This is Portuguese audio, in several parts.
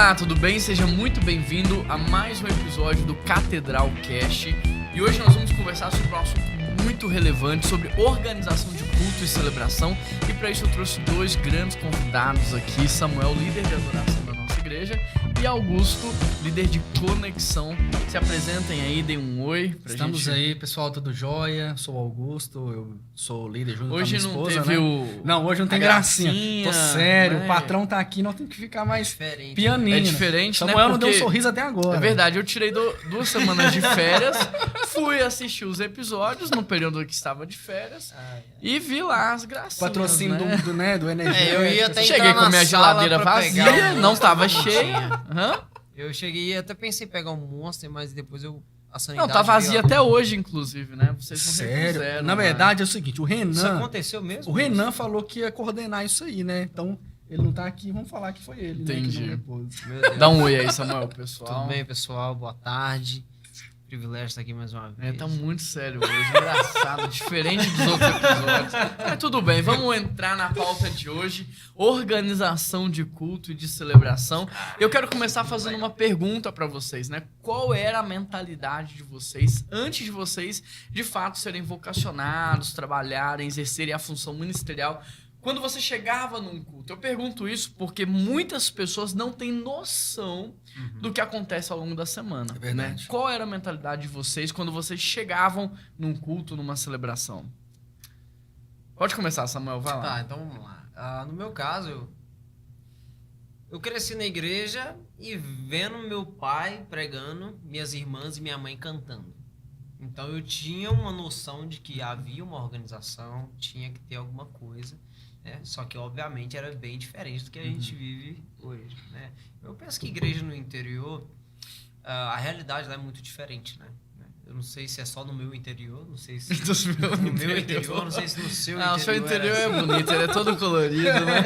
Olá, tudo bem? Seja muito bem-vindo a mais um episódio do Catedral Cast. E hoje nós vamos conversar sobre um assunto muito relevante, sobre organização de culto e celebração. E para isso eu trouxe dois grandes convidados aqui, Samuel, líder de adoração da nossa igreja, e Augusto, líder de conexão. Se apresentem aí, deem um oi pra Estamos gente. aí, pessoal, tudo jóia? Sou o Augusto, eu sou o líder junto Hoje com a minha não esposa, teve né? Não, hoje não tem a gracinha. Tô sério, né? o patrão tá aqui, nós temos que ficar mais Diferente. pianinho. É diferente, né? Samuel não deu um Porque- sorriso até agora. É verdade, eu tirei 2 semanas de férias, fui assistir os episódios no período que estava de férias e vi lá as gracinhas, Patrocínio né? do Energia. É, eu ia até Cheguei entrar com na minha sala geladeira pra vazia, pegar um não estava Monster. cheia. Hã? Eu cheguei e até pensei em pegar um Monster, mas depois a Não, sanidade tá vazia veio até hoje, inclusive, né? Vocês não Sério? repuseram, Na né? verdade é o seguinte, Isso Renan aconteceu mesmo? falou que ia coordenar isso aí, né? Então, ele não tá aqui, vamos falar que foi ele, Entendi. né? Que não repôs. Meu Deus. Dá um oi aí, Samuel, pessoal. Tudo bem, pessoal? Boa tarde. Privilégio estar aqui mais uma vez. Tá muito sério hoje, engraçado, diferente dos outros episódios. Mas tudo bem, vamos entrar na pauta de hoje, organização de culto e de celebração. Eu quero começar fazendo uma pergunta pra vocês, né? Qual era a mentalidade de vocês antes de vocês, de fato, serem vocacionados, trabalharem, exercerem a função ministerial? Quando você chegava num culto, eu pergunto isso porque muitas pessoas não têm noção do que acontece ao longo da semana. É verdade. Né? Qual era a mentalidade de vocês quando vocês chegavam num culto, numa celebração? Pode começar, Samuel, vai lá. Tá, então vamos lá. No meu caso, eu cresci na igreja e vendo meu pai pregando, minhas irmãs e minha mãe cantando. Então eu tinha uma noção de que havia uma organização, tinha que ter alguma coisa, né? Só que obviamente era bem diferente do que a gente vive hoje, né? Eu penso que igreja no interior, a realidade lá é muito diferente, né? Eu não sei se é só no meu interior, não sei se Dos meus no meu interior, não sei se no seu interior. Ah, o seu interior era é bonito, ele é todo colorido, né?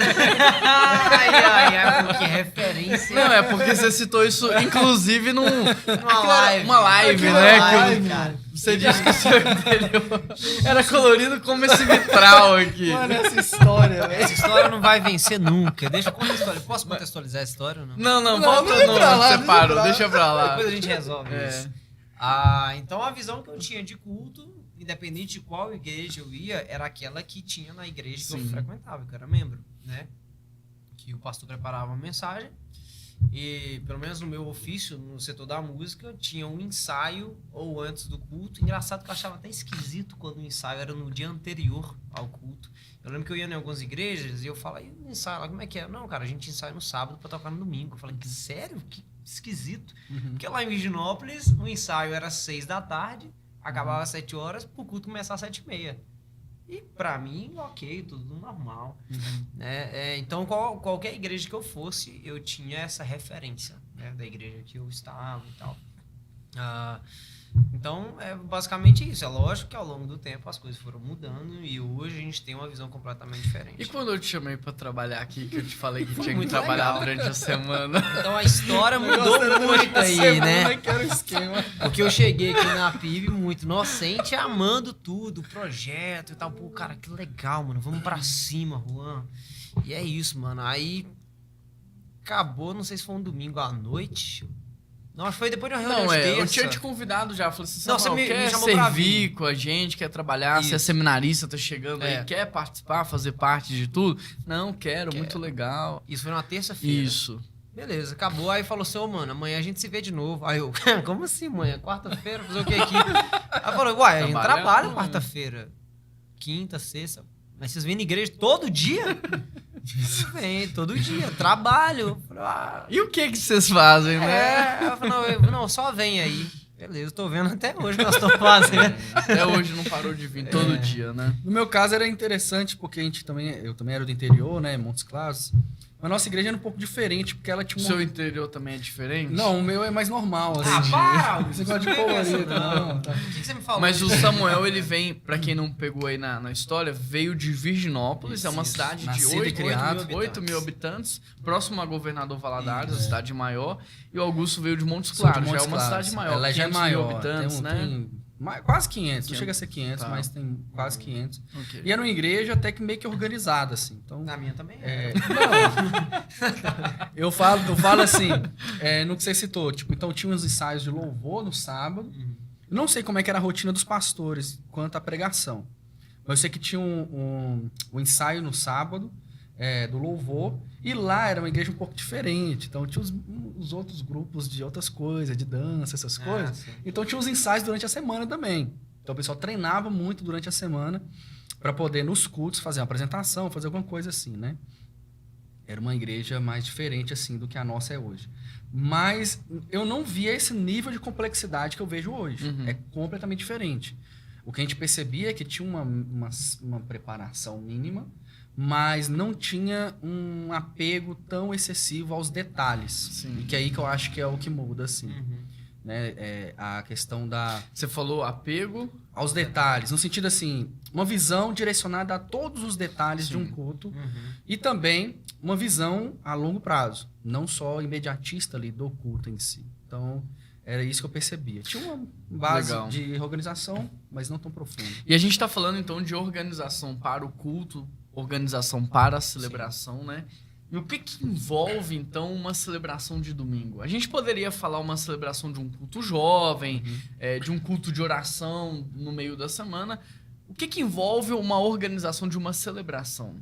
ai, que referência. Não, é porque você citou isso, inclusive, live. uma live, Aquela né? live, que cara. você disse que o seu interior era colorido como esse vitral aqui. Mano, essa história, velho. Essa história não vai vencer nunca. Deixa eu contextualizar. Posso contextualizar a história ou não? Não, Não, volta deixa no pra lá, separou, deixa pra lá. deixa pra lá. Depois a gente resolve É. isso. Então a visão que eu tinha de culto, independente de qual igreja eu ia, era aquela que tinha na igreja que eu Sim. frequentava, que eu era membro, né? Que o pastor preparava uma mensagem e, pelo menos no meu ofício, no setor da música, tinha um ensaio ou antes do culto. Engraçado que eu achava até esquisito quando o ensaio era no dia anterior ao culto. Eu lembro que eu ia em algumas igrejas e eu falava, e o ensaio lá, como é que é? Não, cara, a gente ensaia no sábado pra tocar no domingo. Eu falei, sério? Que esquisito. Porque lá em Virginópolis, o ensaio era às 6 da tarde, acabava às 7 horas, pro culto começar às 7h30. E pra mim, ok, tudo normal. Né? Então, qualquer igreja que eu fosse, eu tinha essa referência, né, da igreja que eu estava e tal. Então, é basicamente isso. É lógico que ao longo do tempo as coisas foram mudando e hoje a gente tem uma visão completamente diferente. E quando eu te chamei pra trabalhar aqui, que eu te falei que Foi tinha que muito trabalhar legal. durante a semana? Então, a história mudou muito aí, né? Que era o esquema. Porque eu cheguei aqui na PIB muito inocente, amando tudo, o projeto e tal. Pô, cara, que legal, mano. Vamos pra cima, Juan. E é isso, mano. Aí acabou, não sei se foi um domingo à noite. Não, acho que foi depois de uma reunião Não, de eu terça. tinha te convidado já. Falei assim, Não, Samuel, você me quer chamou pra servir vir. com a gente, quer trabalhar, você é Isso. seminarista, tá chegando aí, É. quer participar, fazer parte de tudo? Não, quero. Muito legal. Isso foi numa terça-feira. Isso. Beleza, acabou. Aí falou assim, ô, mano, amanhã a gente se vê de novo. Aí eu, como assim, amanhã? Quarta-feira? Fazer o que aqui? Aí falou, uai, a gente Trabalhando, trabalha né? quarta-feira. Quinta, sexta. Mas vocês vêm na igreja todo dia? Vem, todo dia. Trabalho. Eu falei, E o que vocês fazem, né? eu falei, não, só vem aí. Beleza, tô vendo até hoje o que nós estamos fazendo. Até hoje não parou de vir todo dia, né? No meu caso era interessante, porque eu também era do interior, né? Montes Claros. Mas a nossa igreja era um pouco diferente, porque ela O tinha um. seu interior também é diferente? Não, o meu é mais normal, assim. para! Você gosta de colorido, não. Tá. O que você me falou? Mas o Samuel, ele vem, pra quem não pegou aí na história, veio de Virginópolis, é uma Isso. cidade de Nascido e criado. 8 mil habitantes, próximo a Governador Valadares, Isso. a cidade maior, e o Augusto veio de Montes Sou de Claros, já é Montes uma Claros. cidade maior, Ela já é 500 mil maior, habitantes, tem né? Quase 500. Não chega a ser 500, Tá. mas tem quase 500. Ok. E era uma igreja até que meio que organizada, assim. Então, Na minha também não. eu falo assim, no que você citou. Tipo, então tinha uns ensaios de louvor no sábado. Eu não sei como é que era a rotina dos pastores quanto à pregação. Mas eu sei que tinha um ensaio no sábado, do louvor. E lá era uma igreja um pouco diferente. Então tinha os outros grupos de outras coisas, de dança, essas coisas. Sim. Então tinha os ensaios durante a semana também. Então o pessoal treinava muito durante a semana para poder, nos cultos, fazer uma apresentação, fazer alguma coisa assim, né? Era uma igreja mais diferente, assim, do que a nossa é hoje. Mas eu não via esse nível de complexidade que eu vejo hoje. Uhum. É completamente diferente. O que a gente percebia é que tinha uma preparação mínima, mas não tinha um apego tão excessivo aos detalhes. Sim. E que é aí que eu acho que é o que muda, assim. Uhum. Né? A questão Você falou apego. aos detalhes, no sentido assim, uma visão direcionada a todos os detalhes de um culto e também uma visão a longo prazo, não só imediatista ali do culto em si. Então, era isso que eu percebia. Tinha uma base Legal. de organização, mas não tão profunda. E a gente está falando então de organização para o culto, organização para a celebração, né? E o que envolve, então, uma celebração de domingo? A gente poderia falar uma celebração de um culto jovem, de um culto de oração no meio da semana. O que envolve uma organização de uma celebração?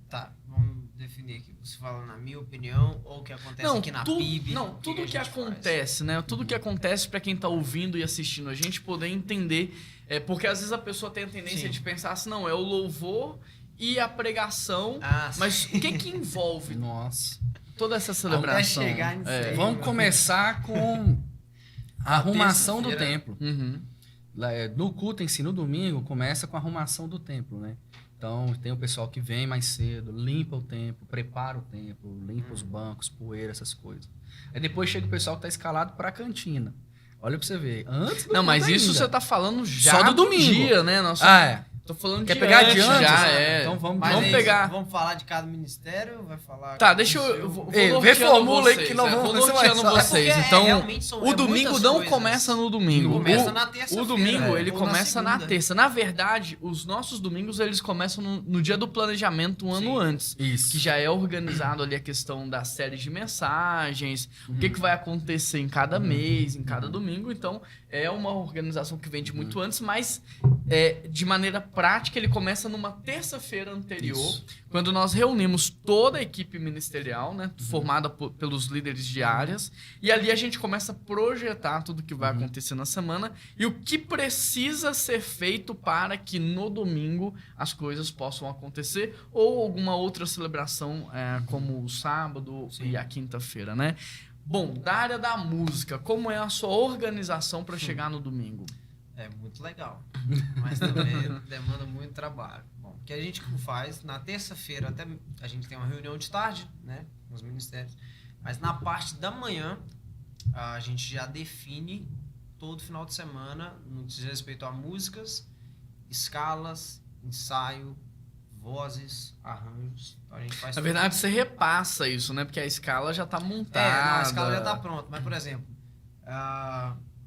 Tá, vamos definir aqui. Você fala na minha opinião ou o que acontece aqui na PIB? Não, tudo a que gente faz? acontece, né? Tudo que acontece para quem tá ouvindo e assistindo a gente poder entender. Porque às vezes a pessoa tem a tendência Sim. de pensar assim, não, é o louvor e a pregação. Ah, sim. Mas o que envolve Nossa. toda essa celebração? Até chegar nisso aí. Vamos começar com a arrumação do terça-feira. templo. Uhum. No culto em si, no domingo, começa com a arrumação do templo, né? Então, tem o pessoal que vem mais cedo, limpa o templo, prepara o templo, limpa os bancos, poeira, essas coisas. Aí depois chega o pessoal que tá escalado para a cantina. Olha pra você ver. Antes do Não, mas culto isso ainda. você tá falando já Só do domingo. dia, né? Nós É. tô falando Quer de pegar antes, de antes? já, Então vamos Mas vamos aí, pegar. Vamos falar de cada ministério? Vai falar. Tá, deixa eu vou norteando reformula aí vocês, que nós vamos vou norteando começar. vocês. É porque Então, realmente são- o domingo muitas não coisas. começa no domingo. Começa O- na terça-feira. O domingo, ele ou na começa na segunda. terça. Na verdade, os nossos domingos, eles começam no dia do planejamento, um ano Sim. antes. Isso. Que já é organizado ali a questão da série de mensagens, o que vai acontecer em cada mês, em cada domingo. Então, é uma organização que vem de muito antes, mas de maneira prática, ele começa numa terça-feira anterior, Isso. quando nós reunimos toda a equipe ministerial, né, formada pelos líderes de áreas, e ali a gente começa a projetar tudo que vai acontecer na semana e o que precisa ser feito para que no domingo as coisas possam acontecer, ou alguma outra celebração, como o sábado e a quinta-feira, né? Bom, da área da música, como é a sua organização para chegar no domingo? É muito legal, mas também demanda muito trabalho. Bom, o que a gente faz, na terça-feira, até a gente tem uma reunião de tarde, né, com os ministérios, mas na parte da manhã, a gente já define todo final de semana, no que diz respeito a músicas, escalas, ensaio, vozes, arranjos. Então a gente faz Na tudo. verdade, você repassa isso, né? Porque a escala já tá montada. Não, a escala já tá pronta, mas, por exemplo,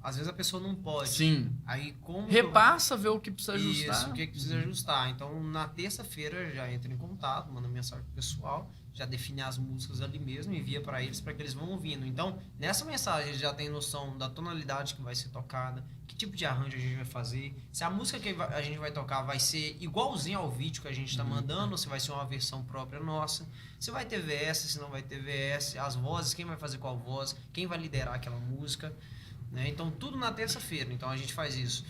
às vezes a pessoa não pode. Sim. Aí como Repassa, vê o que precisa ajustar. Isso, o que precisa ajustar. Então, na terça-feira, já entra em contato, manda mensagem pro pessoal, já define as músicas ali mesmo, envia para eles eles vão ouvindo. Então, nessa mensagem, eles já tem noção da tonalidade que vai ser tocada, que tipo de arranjo a gente vai fazer, se a música que a gente vai tocar vai ser igualzinho ao vídeo que a gente está mandando, ou se vai ser uma versão própria nossa, se vai ter VS, se não vai ter VS, as vozes, quem vai fazer qual voz, quem vai liderar aquela música, né? Então, tudo na terça-feira. Então, a gente faz isso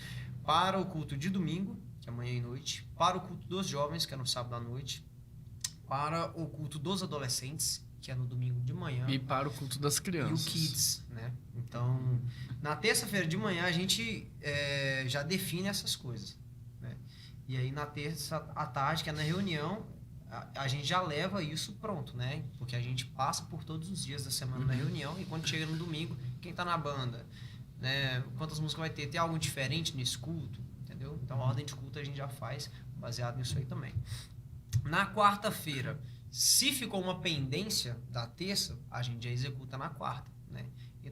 para o culto de domingo, que é manhã e noite, para o culto dos jovens, que é no sábado à noite, para o culto dos adolescentes, que é no domingo de manhã, E para o culto das e o crianças. Kids, né? Então, na terça-feira de manhã, a gente já define essas coisas, né? E aí, na terça à tarde, que é na reunião, a gente já leva isso pronto, né? Porque a gente passa por todos os dias da semana na reunião, e quando chega no domingo, quem tá na banda, né? Quantas músicas vai ter? Tem algo diferente nesse culto, entendeu? Então, a ordem de culto a gente já faz baseado nisso aí também. Na quarta-feira, se ficou uma pendência da terça, a gente já executa na quarta, né?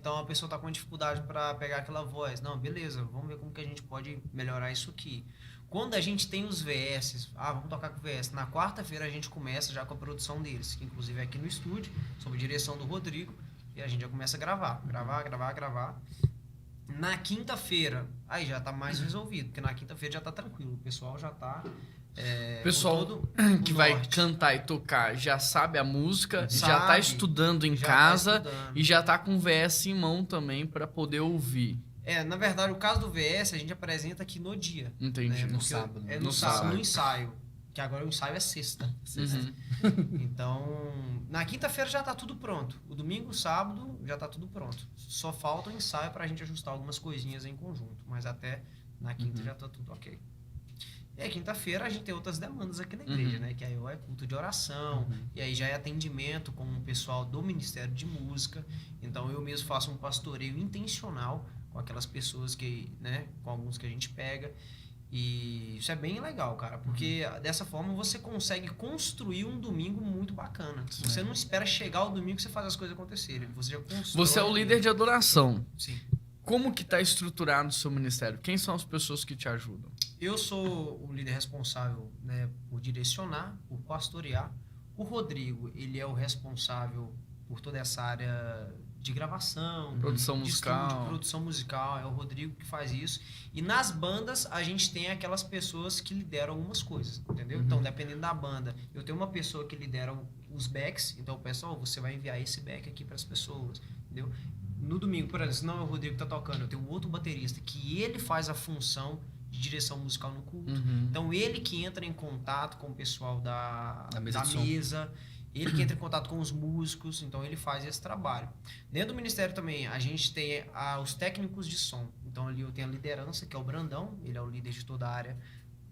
Então a pessoa tá com dificuldade para pegar aquela voz. Não, beleza, vamos ver como que a gente pode melhorar isso aqui. Quando a gente tem os VS, vamos tocar com o VS. Na quarta-feira a gente começa já com a produção deles, que inclusive é aqui no estúdio, sob direção do Rodrigo, e a gente já começa a gravar. Na quinta-feira, aí já tá mais resolvido, porque na quinta-feira já tá tranquilo, o pessoal já tá... O pessoal que vai cantar e tocar já sabe a música, já tá estudando em casa e já tá com o VS em mão também para poder ouvir. Na verdade, o caso do VS a gente apresenta aqui no dia. Entendi. Né? No sábado. No sábado, no ensaio. Que agora o ensaio é sexta. Então, na quinta-feira já tá tudo pronto. O domingo, o sábado, já tá tudo pronto. Só falta o ensaio pra gente ajustar algumas coisinhas em conjunto. Mas até na quinta já tá tudo ok. E aí, quinta-feira, a gente tem outras demandas aqui na igreja, né? Que aí é culto de oração, e aí já é atendimento com o pessoal do Ministério de Música. Então, eu mesmo faço um pastoreio intencional com aquelas pessoas que, né? Com alguns que a gente pega. E isso é bem legal, cara, porque dessa forma você consegue construir um domingo muito bacana. Você não espera chegar o domingo e você faz as coisas acontecerem. Você já constrói. Você é o líder de adoração. Sim. Como que está estruturado o seu ministério? Quem são as pessoas que te ajudam? Eu sou o líder responsável, né, por direcionar, por pastorear. O Rodrigo, ele é o responsável por toda essa área de gravação, produção musical. Estúdio, produção musical. É o Rodrigo que faz isso. E nas bandas, a gente tem aquelas pessoas que lideram algumas coisas, entendeu? Então, dependendo da banda, eu tenho uma pessoa que lidera os backs. Então, eu peço, você vai enviar esse back aqui para as pessoas, entendeu? No domingo, por exemplo, se não é o Rodrigo que tá tocando, eu tenho um outro baterista que ele faz a função de direção musical no culto. Então, ele que entra em contato com o pessoal da mesa, ele que entra em contato com os músicos, então ele faz esse trabalho. Dentro do ministério também, a gente tem os técnicos de som. Então, ali eu tenho a liderança, que é o Brandão, ele é o líder de toda a área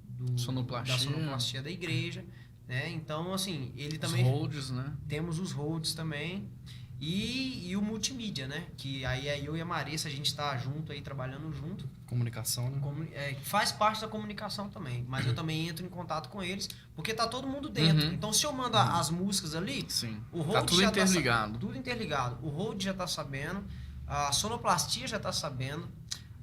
da sonoplastia da igreja. Né? Então, assim, ele também... Os holds, né? Temos os holds também. E o multimídia, né? Que aí eu e a Marissa, a gente tá junto aí, trabalhando junto. Comunicação, né? Faz parte da comunicação também. Mas eu também entro em contato com eles, porque tá todo mundo dentro. Então, se eu mando as músicas ali, o hold tá tudo já interligado. Tudo interligado. O hold já tá sabendo, a sonoplastia já tá sabendo,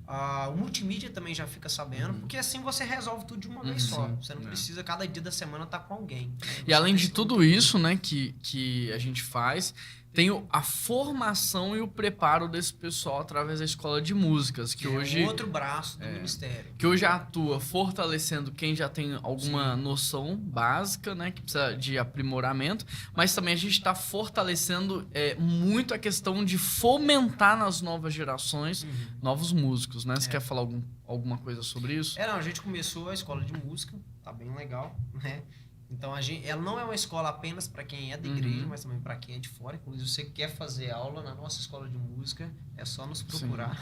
o multimídia também já fica sabendo, porque assim você resolve tudo de uma vez só. Você não precisa, cada dia da semana, tá com alguém. E além de tudo isso, né, que a gente faz... Tem a formação e o preparo desse pessoal através da escola de músicas, que hoje... É outro braço do ministério. Que hoje atua fortalecendo quem já tem alguma noção básica, né? Que precisa de aprimoramento. Mas também a gente está fortalecendo muito a questão de fomentar nas novas gerações novos músicos, né? Você quer falar alguma coisa sobre isso? Não, a gente começou a escola de música, tá bem legal, né? Então, ela não é uma escola apenas para quem é da igreja, mas também para quem é de fora. Inclusive, se você quer fazer aula na nossa escola de música, é só nos procurar.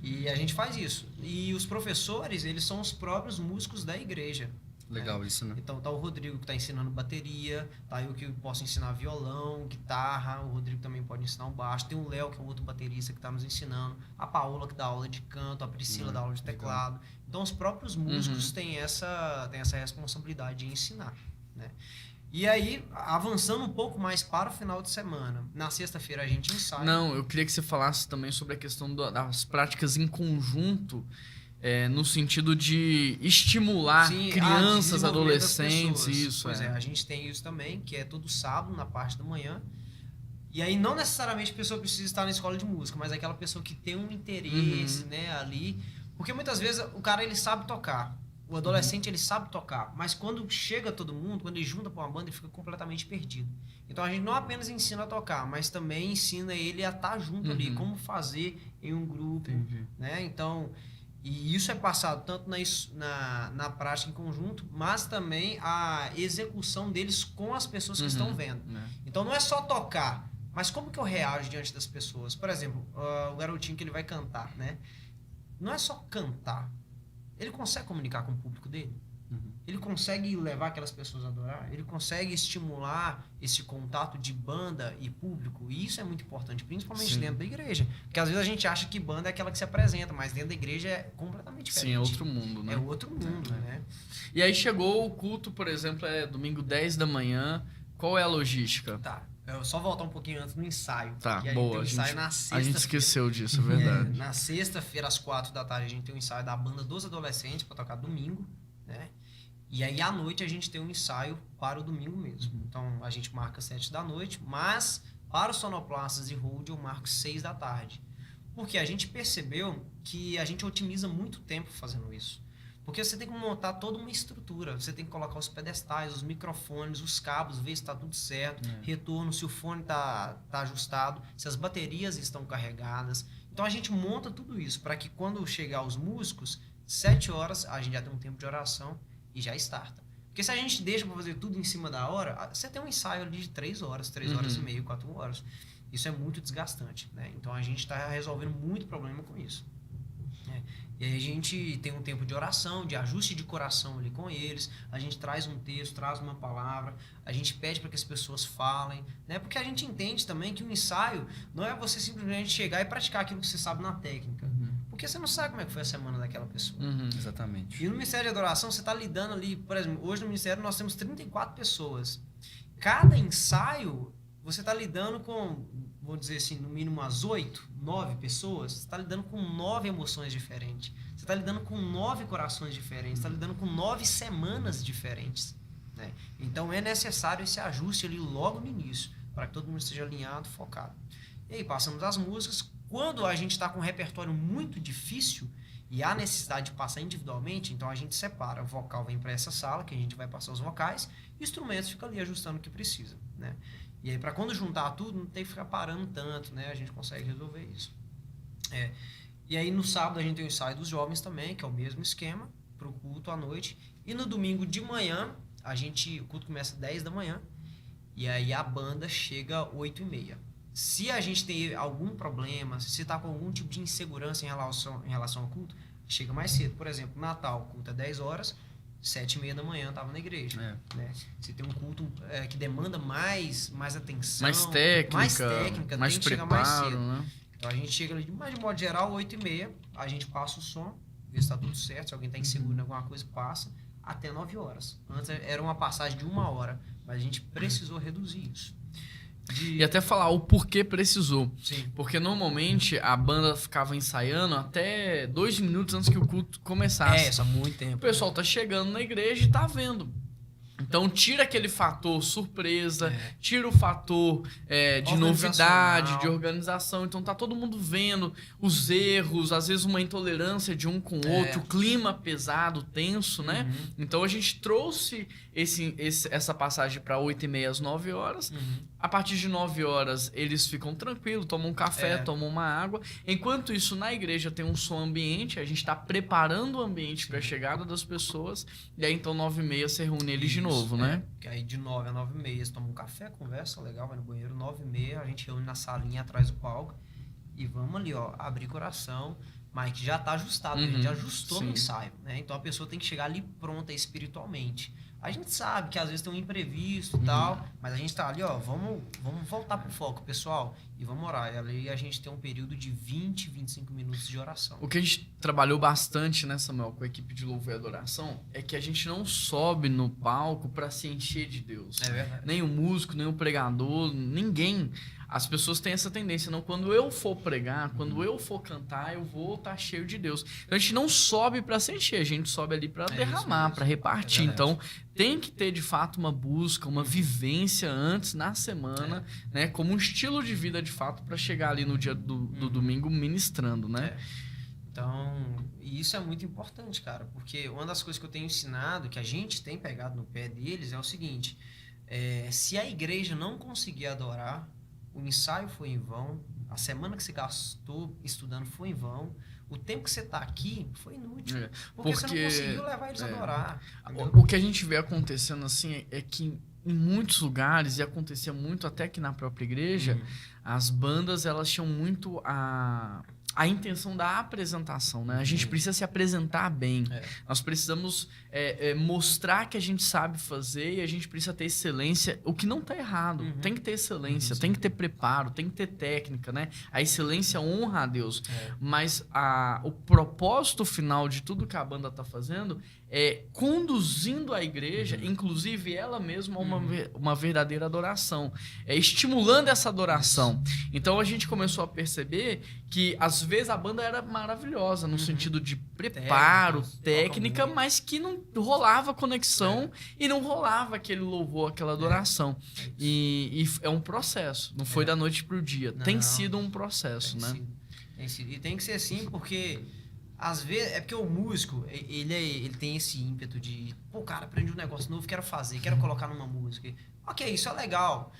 E a gente faz isso. E os professores, eles são os próprios músicos da igreja. Legal isso, né? Então, tá o Rodrigo que tá ensinando bateria, tá eu que posso ensinar violão, guitarra, o Rodrigo também pode ensinar o baixo, tem o Léo, que é um outro baterista que tá nos ensinando, a Paola que dá aula de canto, a Priscila dá aula de teclado. Então, os próprios músicos têm essa responsabilidade de ensinar, né? E aí, avançando um pouco mais para o final de semana, na sexta-feira a gente ensaia. Não, eu queria que você falasse também sobre a questão das práticas em conjunto, no sentido de estimular crianças, adolescentes, isso. Pois a gente tem isso também, que é todo sábado, na parte da manhã. E aí, não necessariamente a pessoa precisa estar na escola de música, mas é aquela pessoa que tem um interesse, né, ali. Porque muitas vezes o cara, ele sabe tocar. O adolescente, ele sabe tocar. Mas quando chega todo mundo, quando ele junta para uma banda, ele fica completamente perdido. Então, a gente não apenas ensina a tocar, mas também ensina ele a estar junto ali. Como fazer em um grupo, né? Então, e isso é passado tanto na prática em conjunto, mas também a execução deles com as pessoas que estão vendo. Então, não é só tocar, mas como que eu reajo diante das pessoas? Por exemplo, o garotinho que ele vai cantar, né? Não é só cantar. Ele consegue comunicar com o público dele? Ele consegue levar aquelas pessoas a adorar? Ele consegue estimular esse contato de banda e público? E isso é muito importante, principalmente dentro da igreja. Porque às vezes a gente acha que banda é aquela que se apresenta, mas dentro da igreja é completamente diferente. Sim, é outro mundo, né? É outro mundo, né? E aí chegou o culto, por exemplo, domingo 10 da manhã. Qual é a logística? Tá. Eu só voltar um pouquinho antes no ensaio. Tá, que a boa. gente tem um ensaio na A sexta-feira. gente esqueceu disso, é verdade. Na sexta-feira, às 4 da tarde, a gente tem um ensaio da banda dos adolescentes pra tocar domingo, né? E aí, à noite, a gente tem um ensaio para o domingo mesmo. Então, a gente marca 7 da noite, mas para os sonoplastas e hold, eu marco 6 da tarde. Porque a gente percebeu que a gente otimiza muito tempo fazendo isso. Porque você tem que montar toda uma estrutura. Você tem que colocar os pedestais, os microfones, os cabos, ver se está tudo certo, retorno, se o fone tá ajustado, se as baterias estão carregadas. Então a gente monta tudo isso para que quando chegar os músicos, 7 horas, a gente já tem um tempo de oração e já starta. Porque se a gente deixa para fazer tudo em cima da hora, você tem um ensaio ali de 3 horas, 3 horas e meia, 4 horas. Isso é muito desgastante, né? Então a gente está resolvendo muito problema com isso. E aí a gente tem um tempo de oração, de ajuste de coração ali com eles, a gente traz um texto, traz uma palavra, a gente pede para que as pessoas falem, né? Porque a gente entende também que o ensaio não é você simplesmente chegar e praticar aquilo que você sabe na técnica. Porque você não sabe como é que foi a semana daquela pessoa. Exatamente. E no Ministério de Adoração, você está lidando ali, por exemplo, hoje no Ministério nós temos 34 pessoas. Cada ensaio, você está lidando com, vou dizer assim, no mínimo umas 8, 9 pessoas. Você está lidando com 9 emoções diferentes. Você está lidando com 9 corações diferentes. Você está lidando com 9 semanas diferentes. Né? Então é necessário esse ajuste ali logo no início, para que todo mundo esteja alinhado, focado. E aí passamos as músicas. Quando a gente está com um repertório muito difícil e há necessidade de passar individualmente, então a gente separa. O vocal vem para essa sala, que a gente vai passar os vocais, e o instrumento fica ali ajustando o que precisa. Né? E aí, para quando juntar tudo, não tem que ficar parando tanto, né? A gente consegue resolver isso. E aí, no sábado, a gente tem o ensaio dos jovens também, que é o mesmo esquema, para o culto à noite. E no domingo de manhã, o culto começa às 10 da manhã, e aí a banda chega às 8h30. Se a gente tem algum problema, se está com algum tipo de insegurança em relação ao culto, chega mais cedo. Por exemplo, Natal, o culto é 10 horas, 7h30 da manhã estava na igreja. Né? Se tem um culto que demanda mais atenção, mais técnica, mais tem que chegar preparo, mais cedo. né? Então a gente chega ali, mas de modo geral, 8h30, a gente passa o som, vê se está tudo certo, se alguém está inseguro em alguma coisa, passa, até 9 horas. Antes era uma passagem de 1 hora, mas a gente precisou reduzir isso. E até falar o porquê precisou. Sim. Porque normalmente a banda ficava ensaiando até 2 minutos antes que o culto começasse. Isso há muito O tempo. pessoal tá chegando na igreja e tá vendo. Então tira aquele fator surpresa, tira o fator de novidade, de organização. Então tá todo mundo vendo os erros, às vezes uma intolerância de um com o outro, o clima pesado, tenso, né? Então a gente trouxe essa passagem para 8h30 às 9 horas. A partir de 9 horas eles ficam tranquilos, tomam um café, tomam uma água. Enquanto isso, na igreja tem um som ambiente, a gente está preparando o ambiente para a chegada das pessoas. E aí então 9h30 você reúne eles de novo, né? Que aí de 9 a 9h30 você toma um café, conversa legal, vai no banheiro. 9h30 a gente reúne na salinha atrás do palco e vamos ali, ó, abrir coração. Mas que já está ajustado, a gente já ajustou no ensaio, né? Então a pessoa tem que chegar ali pronta espiritualmente. A gente sabe que às vezes tem um imprevisto e tal, mas a gente tá ali, ó, vamos voltar pro foco, pessoal, e vamos orar. E ali a gente tem um período de 20, 25 minutos de oração. O que a gente trabalhou bastante, né, Samuel, com a equipe de louvor e adoração, é que a gente não sobe no palco para se encher de Deus. É verdade. Nem o músico, nem o pregador, ninguém. As pessoas têm essa tendência, não, quando eu for pregar, quando eu for cantar, eu vou estar cheio de Deus. Então a gente não sobe para se encher, a gente sobe ali para derramar, para repartir. Então tem que ter de fato uma busca, uma vivência antes na semana, né, como um estilo de vida de fato para chegar ali no dia do domingo ministrando, né? Então, isso é muito importante, cara, porque uma das coisas que eu tenho ensinado, que a gente tem pegado no pé deles, é o seguinte: se a igreja não conseguir adorar, o ensaio foi em vão, a semana que você gastou estudando foi em vão, o tempo que você está aqui foi inútil. Porque você não conseguiu levar eles a adorar. O que a gente vê acontecendo assim é que em muitos lugares, e acontecia muito até aqui na própria igreja, as bandas elas tinham muito a intenção da apresentação, né? A gente precisa se apresentar bem. Nós precisamos mostrar que a gente sabe fazer e a gente precisa ter excelência, o que não está errado. Tem que ter excelência, tem que ter preparo, tem que ter técnica, né? A excelência honra a Deus. Mas o propósito final de tudo que a banda está fazendo conduzindo a igreja, inclusive ela mesma, a uma verdadeira adoração, estimulando essa adoração. Então a gente começou a perceber que às vezes a banda era maravilhosa no sentido de preparo, técnica, mas que não rolava conexão e não rolava aquele louvor, aquela adoração. E é um processo, não foi da noite pro dia. Tem sido um processo, né? Tem sido. E tem que ser assim, porque às vezes, é porque o músico, ele tem esse ímpeto de, pô, cara, aprendi um negócio novo, quero fazer, quero colocar numa música. Ok, isso é legal,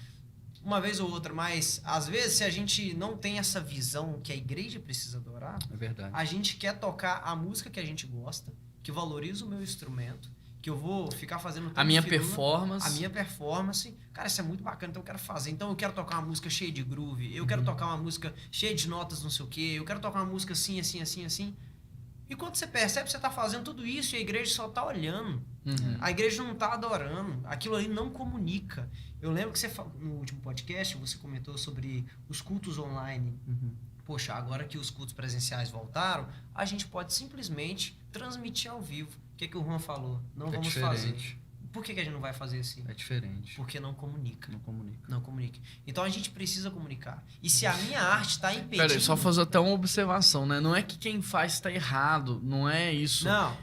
uma vez ou outra, mas às vezes se a gente não tem essa visão que a igreja precisa adorar, É verdade. a gente quer tocar a música que a gente gosta, que valoriza o meu instrumento, que eu vou ficar fazendo A minha firula, performance. a minha performance, cara, isso é muito bacana, então eu quero fazer. Então eu quero tocar uma música cheia de groove, eu quero tocar uma música cheia de notas, não sei o quê, eu quero tocar uma música assim, assim, assim, assim. E quando você percebe que você está fazendo tudo isso e a igreja só está olhando, a igreja não está adorando, aquilo ali não comunica. Eu lembro que você, no último podcast, você comentou sobre os cultos online. Poxa, agora que os cultos presenciais voltaram, a gente pode simplesmente transmitir ao vivo. O que o Juan falou? Não vamos fazer. Por que a gente não vai fazer assim? É diferente. Porque não comunica. Não comunica. Não comunica. Então a gente precisa comunicar. E se a minha arte está impedindo... Peraí, só fazer até uma observação, né? Não é que quem faz está errado, não é isso. Não.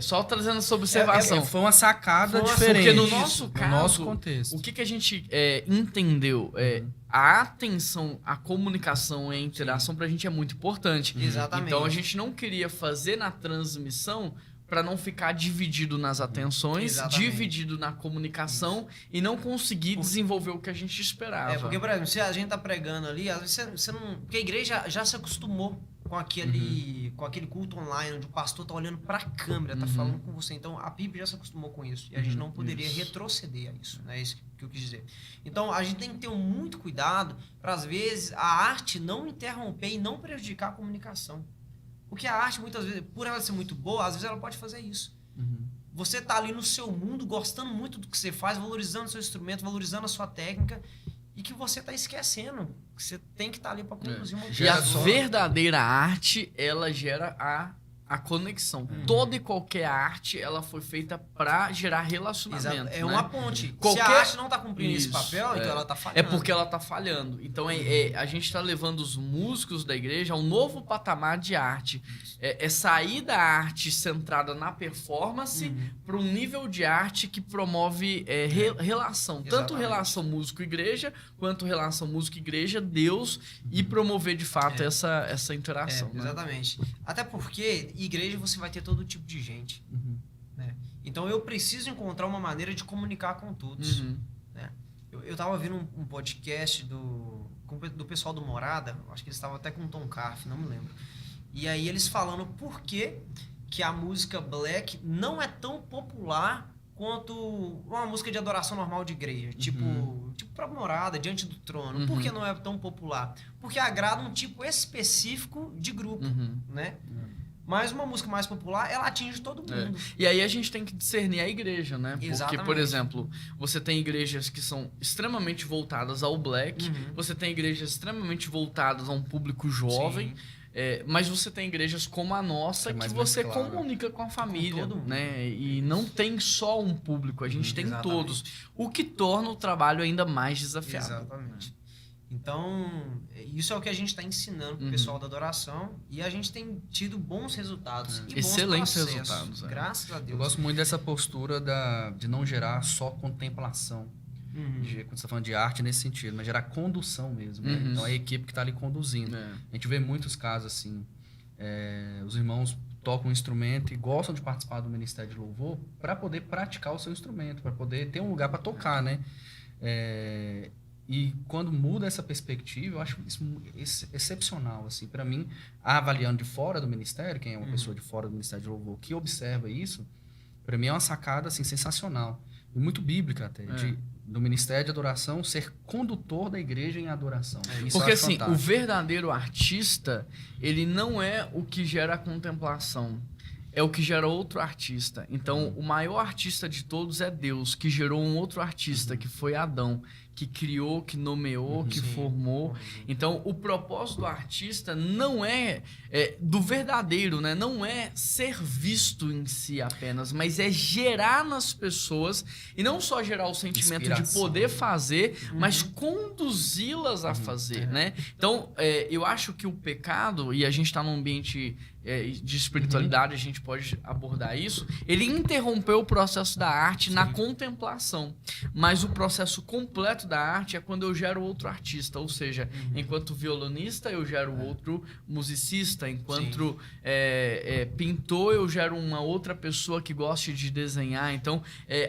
Só trazendo essa observação. Foi uma sacada Foi uma- diferente. Porque no nosso caso, no nosso contexto. o que a gente entendeu? A atenção, a comunicação e a interação pra gente é muito importante. Exatamente. Então a gente não queria fazer na transmissão para não ficar dividido nas atenções, Exatamente. dividido na comunicação e não conseguir desenvolver o que a gente esperava. Porque, por exemplo, se a gente tá pregando ali, às vezes você não... Porque a igreja já se acostumou com aquele culto online, onde o pastor tá olhando pra câmera, tá falando com você. Então, a PIB já se acostumou com isso. E a gente não poderia retroceder a isso. É isso que eu quis dizer. Então, a gente tem que ter muito cuidado para, às vezes, a arte não interromper e não prejudicar a comunicação. Porque a arte, muitas vezes, por ela ser muito boa, às vezes ela pode fazer isso. Você tá ali no seu mundo, gostando muito do que você faz, valorizando o seu instrumento, valorizando a sua técnica, e que você tá esquecendo que você tem que estar ali para conduzir uma E a verdadeira arte, ela gera a conexão. Toda e qualquer arte, ela foi feita para gerar relacionamento. Exato. É né? uma ponte. Qualquer... Se a arte não tá cumprindo esse Isso, papel, então ela tá É falhando. porque ela tá falhando. Então a gente tá levando os músicos da igreja a um novo patamar de arte. É sair da arte centrada na performance para um nível de arte que promove relação. Tanto Exatamente. relação músico-igreja, quanto relação músico-igreja, Deus, e promover de fato essa interação. né? Exatamente. Até porque igreja você vai ter todo tipo de gente. Né? Então eu preciso encontrar uma maneira de comunicar com todos. Né? Eu tava ouvindo um podcast do pessoal do Morada, acho que eles estavam até com o Tom Carf, não me lembro. E aí eles falando por que a música black não é tão popular quanto uma música de adoração normal de igreja. Tipo pra Morada, Diante do Trono. Por que não é tão popular? Porque agrada um tipo específico de grupo, né? Mas uma música mais popular, ela atinge todo mundo. E aí a gente tem que discernir a igreja, né? Porque, Exatamente. por exemplo, você tem igrejas que são extremamente voltadas ao black, você tem igrejas extremamente voltadas a um público jovem, mas você tem igrejas como a nossa que você comunica com a família, todo mundo. né? E não tem só um público, a gente tem Exatamente. todos. O que torna o trabalho ainda mais desafiador. Exatamente. Então, isso é o que a gente está ensinando pro pessoal da adoração e a gente tem tido bons resultados. E Excelentes bons processos, resultados. Graças a Deus. Eu gosto muito dessa postura de não gerar só contemplação. Quando você está falando de arte nesse sentido, mas gerar condução mesmo. Né? Então é a equipe que está ali conduzindo. A gente vê muitos casos assim. Os irmãos tocam um instrumento e gostam de participar do Ministério de Louvor para poder praticar o seu instrumento, para poder ter um lugar para tocar, né? E quando muda essa perspectiva, eu acho isso excepcional, assim, para mim, avaliando de fora do ministério, quem é uma pessoa de fora do Ministério de Louvor que observa isso, para mim é uma sacada assim sensacional e muito bíblica até, do Ministério de Adoração ser condutor da igreja em adoração. Isso Porque eu acho assim, fantástico. o verdadeiro artista, ele não é o que gera a contemplação. É o que gera outro artista. Então, o maior artista de todos é Deus, que gerou um outro artista, que foi Adão, que criou, que nomeou, que Sim. formou. Então, o propósito do artista não é do verdadeiro, né? Não é ser visto em si apenas, mas é gerar nas pessoas, e não só gerar o sentimento de Inspiração. poder fazer, mas conduzi-las a fazer, né? Então, eu acho que o pecado, e a gente está num ambiente de espiritualidade, a gente pode abordar isso, ele interrompeu o processo da arte na contemplação, mas o processo completo da arte é quando eu gero outro artista, ou seja, enquanto violonista eu gero outro musicista, enquanto pintor eu gero uma outra pessoa que goste de desenhar. Então,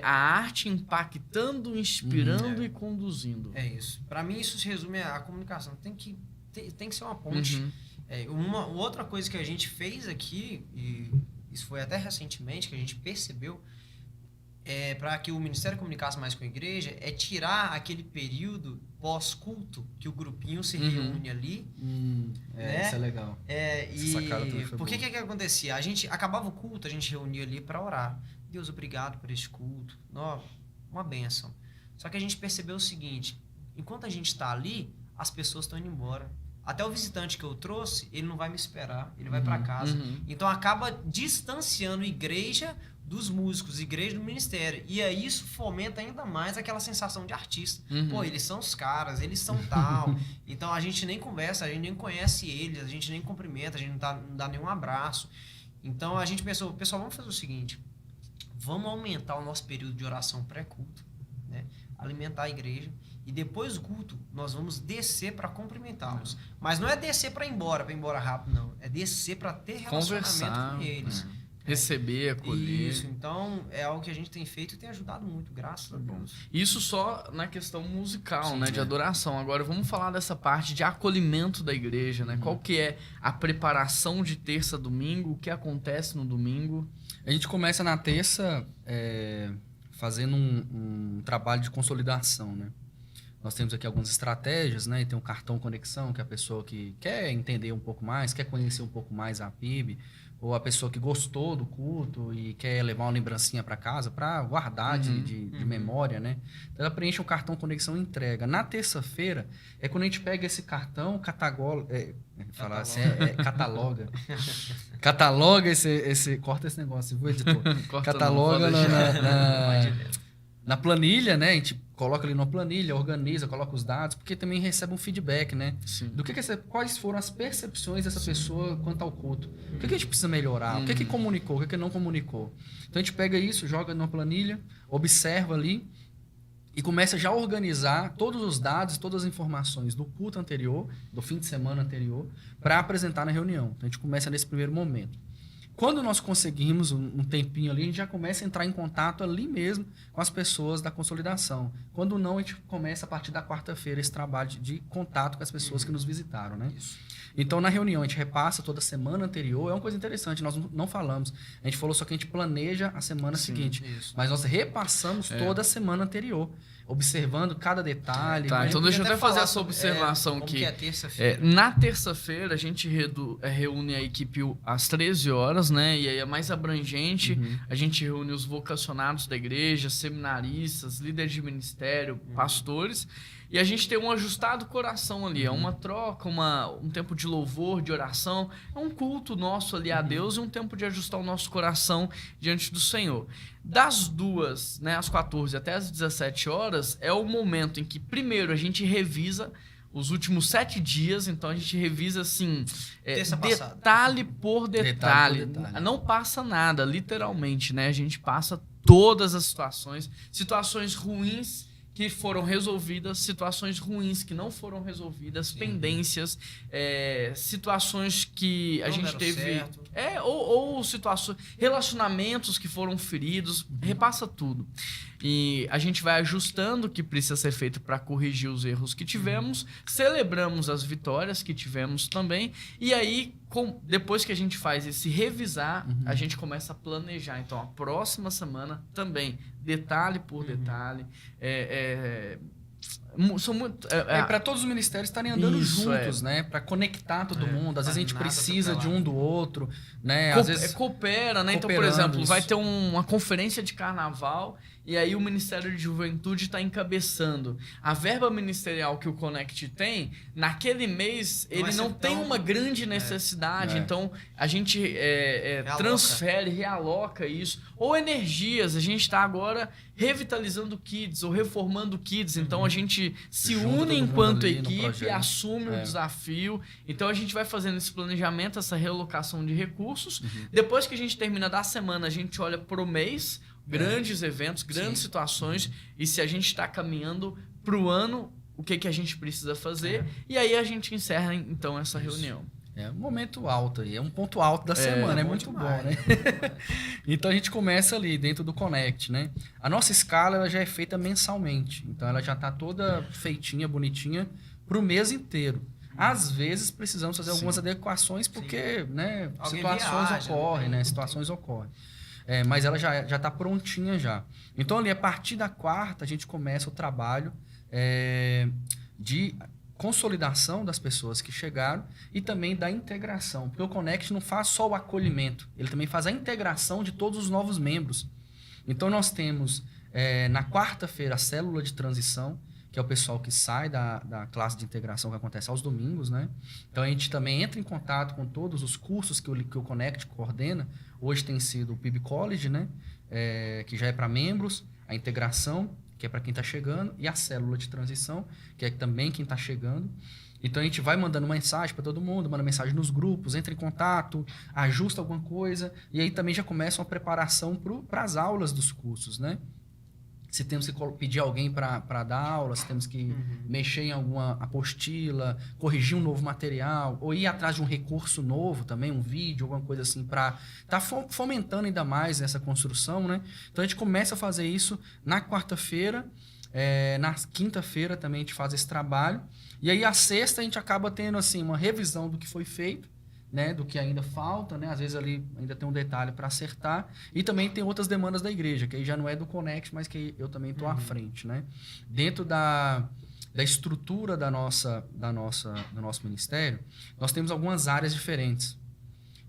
a arte impactando, inspirando e conduzindo. É isso. Para mim, isso se resume à comunicação. Tem que ser uma ponte. Uma outra coisa que a gente fez aqui, e isso foi até recentemente, que a gente percebeu, para que o Ministério comunicasse mais com a igreja, é tirar aquele período pós-culto, que o grupinho se reúne ali. Né? Isso é legal. Essa sacada também foi Por que boa. que acontecia? A gente acabava o culto, a gente reunia ali para orar. Deus, obrigado por esse culto. Uma bênção. Só que a gente percebeu o seguinte, enquanto a gente está ali, as pessoas estão indo embora. Até o visitante que eu trouxe, ele não vai me esperar, ele vai para casa. Então acaba distanciando a igreja dos músicos, igreja do ministério. E aí isso fomenta ainda mais aquela sensação de artista. Pô, eles são os caras, eles são tal. Então a gente nem conversa, a gente nem conhece eles, a gente nem cumprimenta, a gente não dá nenhum abraço. Então a gente pensou, pessoal, vamos fazer o seguinte, vamos aumentar o nosso período de oração pré-culto, né? Alimentar a igreja. E depois do culto, nós vamos descer para cumprimentá-los. Mas não é descer para ir embora rápido, não. É descer para ter relacionamento Conversar, com eles. Receber, acolher. Isso, então é algo que a gente tem feito e tem ajudado muito, graças a Deus. Isso só na questão musical, Sim, né, de adoração. Agora vamos falar dessa parte de acolhimento da igreja, né? Qual que é a preparação de terça a domingo, o que acontece no domingo? A gente começa na terça fazendo um trabalho de consolidação, né? Nós temos aqui algumas estratégias, né? E tem um cartão conexão, que é a pessoa que quer entender um pouco mais, quer conhecer um pouco mais a PIB, ou a pessoa que gostou do culto e quer levar uma lembrancinha para casa para guardar de memória, né? Então ela preenche um cartão conexão e entrega. Na terça-feira é quando a gente pega esse cartão, cataloga esse corta esse negócio, viu, editor? Cataloga na planilha, né? A gente coloca ali numa planilha, organiza, coloca os dados, porque também recebe um feedback, né? Sim. Do quais foram as percepções dessa pessoa quanto ao culto. O que a gente precisa melhorar? O que comunicou? O que não comunicou? Então a gente pega isso, joga numa planilha, observa ali e começa já a organizar todos os dados, todas as informações do culto anterior, do fim de semana anterior, para apresentar na reunião. Então a gente começa nesse primeiro momento. Quando nós conseguimos um tempinho ali, a gente já começa a entrar em contato ali mesmo com as pessoas da consolidação. Quando não, a gente começa a partir da quarta-feira esse trabalho de contato com as pessoas que nos visitaram, né? Isso. Então, na reunião, a gente repassa toda a semana anterior. É uma coisa interessante, nós não falamos. A gente falou só que a gente planeja a semana seguinte. Isso. Mas nós repassamos toda a semana anterior, observando cada detalhe. Tá, né? então deixa eu até fazer falar essa sobre, observação como aqui. que é terça-feira. Na terça-feira, a gente reúne a equipe às 13 horas, né? E aí é mais abrangente. A gente reúne os vocacionados da igreja, seminaristas, líderes de ministério, pastores. E a gente tem um ajustado coração ali. É uma troca, um tempo de louvor, de oração. É um culto nosso ali a Deus e um tempo de ajustar o nosso coração diante do Senhor. Das 2, né, às 14 até às 17 horas, é o momento em que, primeiro, a gente revisa os últimos 7 dias. Então, a gente revisa, assim, detalhe por detalhe. Não passa nada, literalmente, né? A gente passa todas as situações ruins que foram resolvidas, situações ruins que não foram resolvidas, pendências, situações que a gente teve... Certo. Ou situações, relacionamentos que foram feridos, repassa tudo. E a gente vai ajustando o que precisa ser feito para corrigir os erros que tivemos, celebramos as vitórias que tivemos também, e aí, depois que a gente faz esse revisar, a gente começa a planejar. Então, a próxima semana também, detalhe por detalhe, São muito... Para todos os ministérios estarem andando Isso, juntos, né? Para conectar todo mundo. Às vezes a gente nada precisa de atropelado. um do outro, né? Às vezes coopera, né? Então, por cooperando, exemplo, vai isso. ter uma conferência de carnaval e aí o Ministério de Juventude está encabeçando. A verba ministerial que o Connect tem, naquele mês, Não vai ele ser não tem tão- uma grande necessidade. É. Então, a gente transfere, realoca isso. Ou energias, a gente está agora revitalizando o Kids ou reformando o Kids. Então, a gente se Junta une todo mundo enquanto ali no equipe, projeto. assume o É. desafio. Então, a gente vai fazendo esse planejamento, essa realocação de recursos. Uhum. Depois que a gente termina da semana, a gente olha pro mês, grandes eventos, grandes Sim. situações, e se a gente está caminhando pro ano, o que a gente precisa fazer, e aí a gente encerra então essa reunião. É um momento alto aí, é um ponto alto da semana, é bom muito demais, bom, né? Então a gente começa ali dentro do Connect, né? A nossa escala ela já é feita mensalmente, então ela já está toda feitinha, bonitinha para o mês inteiro. Às vezes precisamos fazer algumas adequações porque, né, Alguém situações viaja, ocorrem, né? né? Situações ocorrem. Mas ela já está prontinha já. Então ali a partir da quarta a gente começa o trabalho de consolidação das pessoas que chegaram e também da integração. Porque o Connect não faz só o acolhimento, ele também faz a integração de todos os novos membros. Então nós temos na quarta-feira a célula de transição, que é o pessoal que sai da classe de integração que acontece aos domingos, né? Então a gente também entra em contato com todos os cursos que o Connect coordena. Hoje tem sido o PIB College, né? Que já é para membros, a integração, que é para quem está chegando, e a célula de transição, que é também quem está chegando. Então a gente vai mandando mensagem para todo mundo, manda mensagem nos grupos, entra em contato, ajusta alguma coisa, e aí também já começa uma preparação para as aulas dos cursos, né? Se temos que pedir alguém para dar aula, se temos que mexer em alguma apostila, corrigir um novo material, ou ir atrás de um recurso novo também, um vídeo, alguma coisa assim, para estar fomentando ainda mais essa construção, né? Então a gente começa a fazer isso na quarta-feira, na quinta-feira também a gente faz esse trabalho, e aí a sexta a gente acaba tendo assim uma revisão do que foi feito, né, do que ainda falta, né? Às vezes ali ainda tem um detalhe para acertar, e também tem outras demandas da igreja, que aí já não é do Connect, mas que eu também estou à frente, né? Dentro da estrutura do nosso ministério, nós temos algumas áreas diferentes.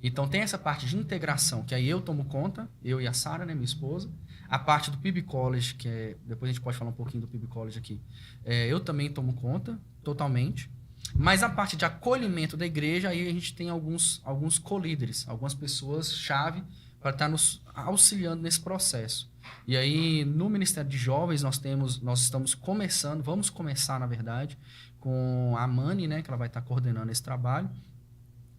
Então tem essa parte de integração, que aí eu tomo conta, eu e a Sara, né, minha esposa. A parte do PIB College, que depois a gente pode falar um pouquinho do PIB College aqui, eu também tomo conta, totalmente. Mas a parte de acolhimento da igreja, aí a gente tem alguns co-líderes, algumas pessoas-chave para estar nos auxiliando nesse processo. E aí, no Ministério de Jovens, nós estamos começando, vamos começar, na verdade, com a Mani, né, que ela vai estar coordenando esse trabalho,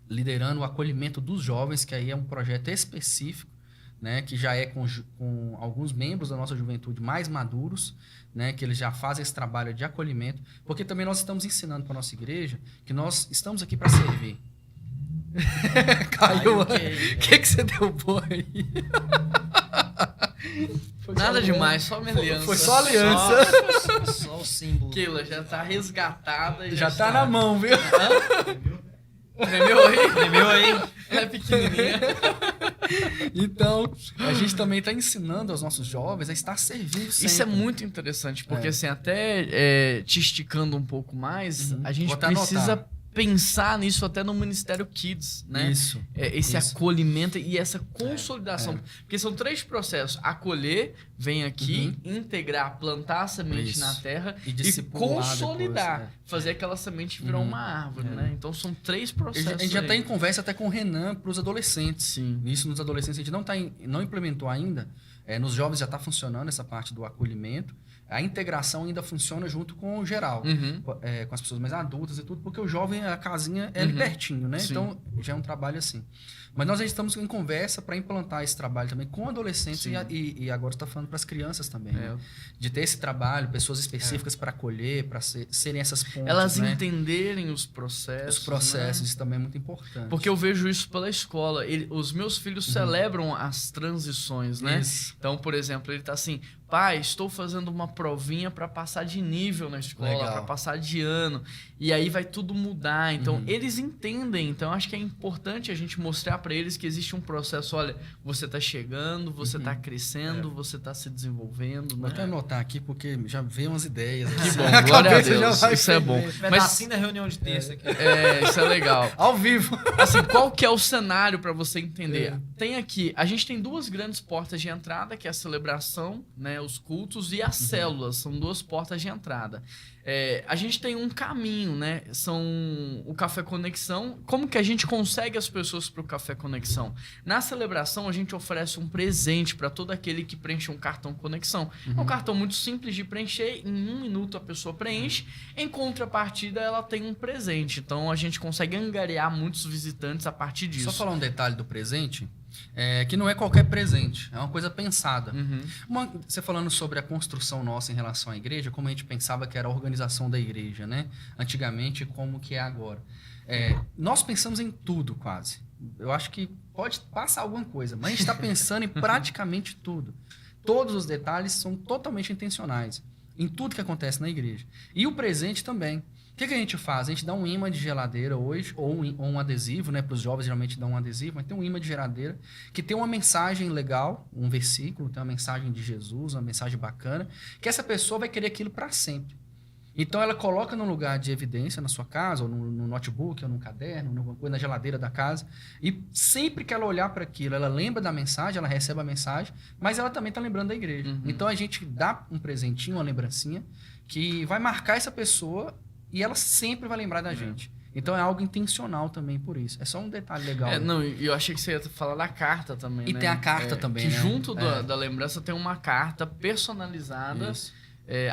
liderando o acolhimento dos jovens, que aí é um projeto específico, né, que já é com alguns membros da nossa juventude mais maduros, né, que eles já fazem esse trabalho de acolhimento, porque também nós estamos ensinando para a nossa igreja que nós estamos aqui para servir. Caiu. O que você deu boi aí? Nada demais, só uma aliança. Foi só aliança. Só o símbolo. Keila já tá resgatada. E Já tá na mão, viu? Tremeu aí? Tremeu aí? Ela é pequenininha. Então, a gente também está ensinando aos nossos jovens a estar servindo sempre. Isso é muito interessante, porque assim, até te esticando um pouco mais, a gente Vou até precisa anotar. pensar nisso até no Ministério Kids, né? Isso. Esse Isso. acolhimento e essa consolidação. Porque são 3 processos. Acolher, vem aqui, integrar, plantar a semente Isso. na terra E e discipular consolidar. depois, Fazer aquela semente virar uma árvore, né? Então são 3 processos. A gente já está aí. em conversa até com o Renan para os adolescentes. Sim. Isso nos adolescentes a gente não implementou ainda. Nos jovens já está funcionando essa parte do acolhimento. A integração ainda funciona junto com o geral, com as pessoas mais adultas e tudo, porque o jovem, a casinha é ali pertinho, né? Sim. Então já é um trabalho assim. Mas nós já estamos em conversa para implantar esse trabalho também com adolescentes e agora está falando para as crianças também. Né? De ter esse trabalho, pessoas específicas para acolher, para serem essas pontes. Elas né? entenderem os processos. Os processos, né? isso também é muito importante. Porque eu vejo isso pela escola. Os meus filhos celebram as transições, né? Isso. Então, por exemplo, ele tá assim, pai, estou fazendo uma provinha para passar de nível na escola, para passar de ano. E aí vai tudo mudar. Então, eles entendem. Então, acho que é importante a gente mostrar para eles que existe um processo. Olha, você está chegando, você está crescendo, você está se desenvolvendo. Vou até anotar aqui, porque já veio umas ideias. Que bom, glória a Deus. Isso é bom. Mas assim na reunião de terça aqui. Isso é legal. Ao vivo. Assim, qual que é o cenário para você entender? Tem aqui, a gente tem duas grandes portas de entrada, que é a celebração, né, os cultos e as células, são duas portas de entrada. A gente tem um caminho, né? São o Café Conexão. Como que a gente consegue as pessoas para o Café Conexão? Na celebração, a gente oferece um presente para todo aquele que preenche um cartão Conexão. É um cartão muito simples de preencher, em 1 minuto a pessoa preenche. Em contrapartida, ela tem um presente. Então, a gente consegue angariar muitos visitantes a partir disso. Só falar um detalhe do presente. Que não é qualquer presente, é uma coisa pensada. Você falando sobre a construção nossa em relação à igreja, como a gente pensava que era a organização da igreja, né? Antigamente, como que é agora. Nós pensamos em tudo, quase. Eu acho que pode passar alguma coisa, mas a gente está pensando em praticamente tudo. Todos os detalhes são totalmente intencionais em tudo que acontece na igreja. E o presente também. O que a gente faz? A gente dá um imã de geladeira hoje, ou um adesivo, né? Para os jovens, geralmente dão um adesivo, mas tem um imã de geladeira que tem uma mensagem legal, um versículo, tem uma mensagem de Jesus, uma mensagem bacana, que essa pessoa vai querer aquilo para sempre. Então, ela coloca num lugar de evidência na sua casa, ou no notebook, ou num caderno, na geladeira da casa, e sempre que ela olhar para aquilo, ela lembra da mensagem, ela recebe a mensagem, mas ela também está lembrando da igreja. Então, a gente dá um presentinho, uma lembrancinha, que vai marcar essa pessoa e ela sempre vai lembrar da gente. Então é algo intencional também por isso. É só um detalhe legal. Não, eu achei que você ia falar da carta também, e né? tem a carta também, que né? junto da lembrança tem uma carta personalizada,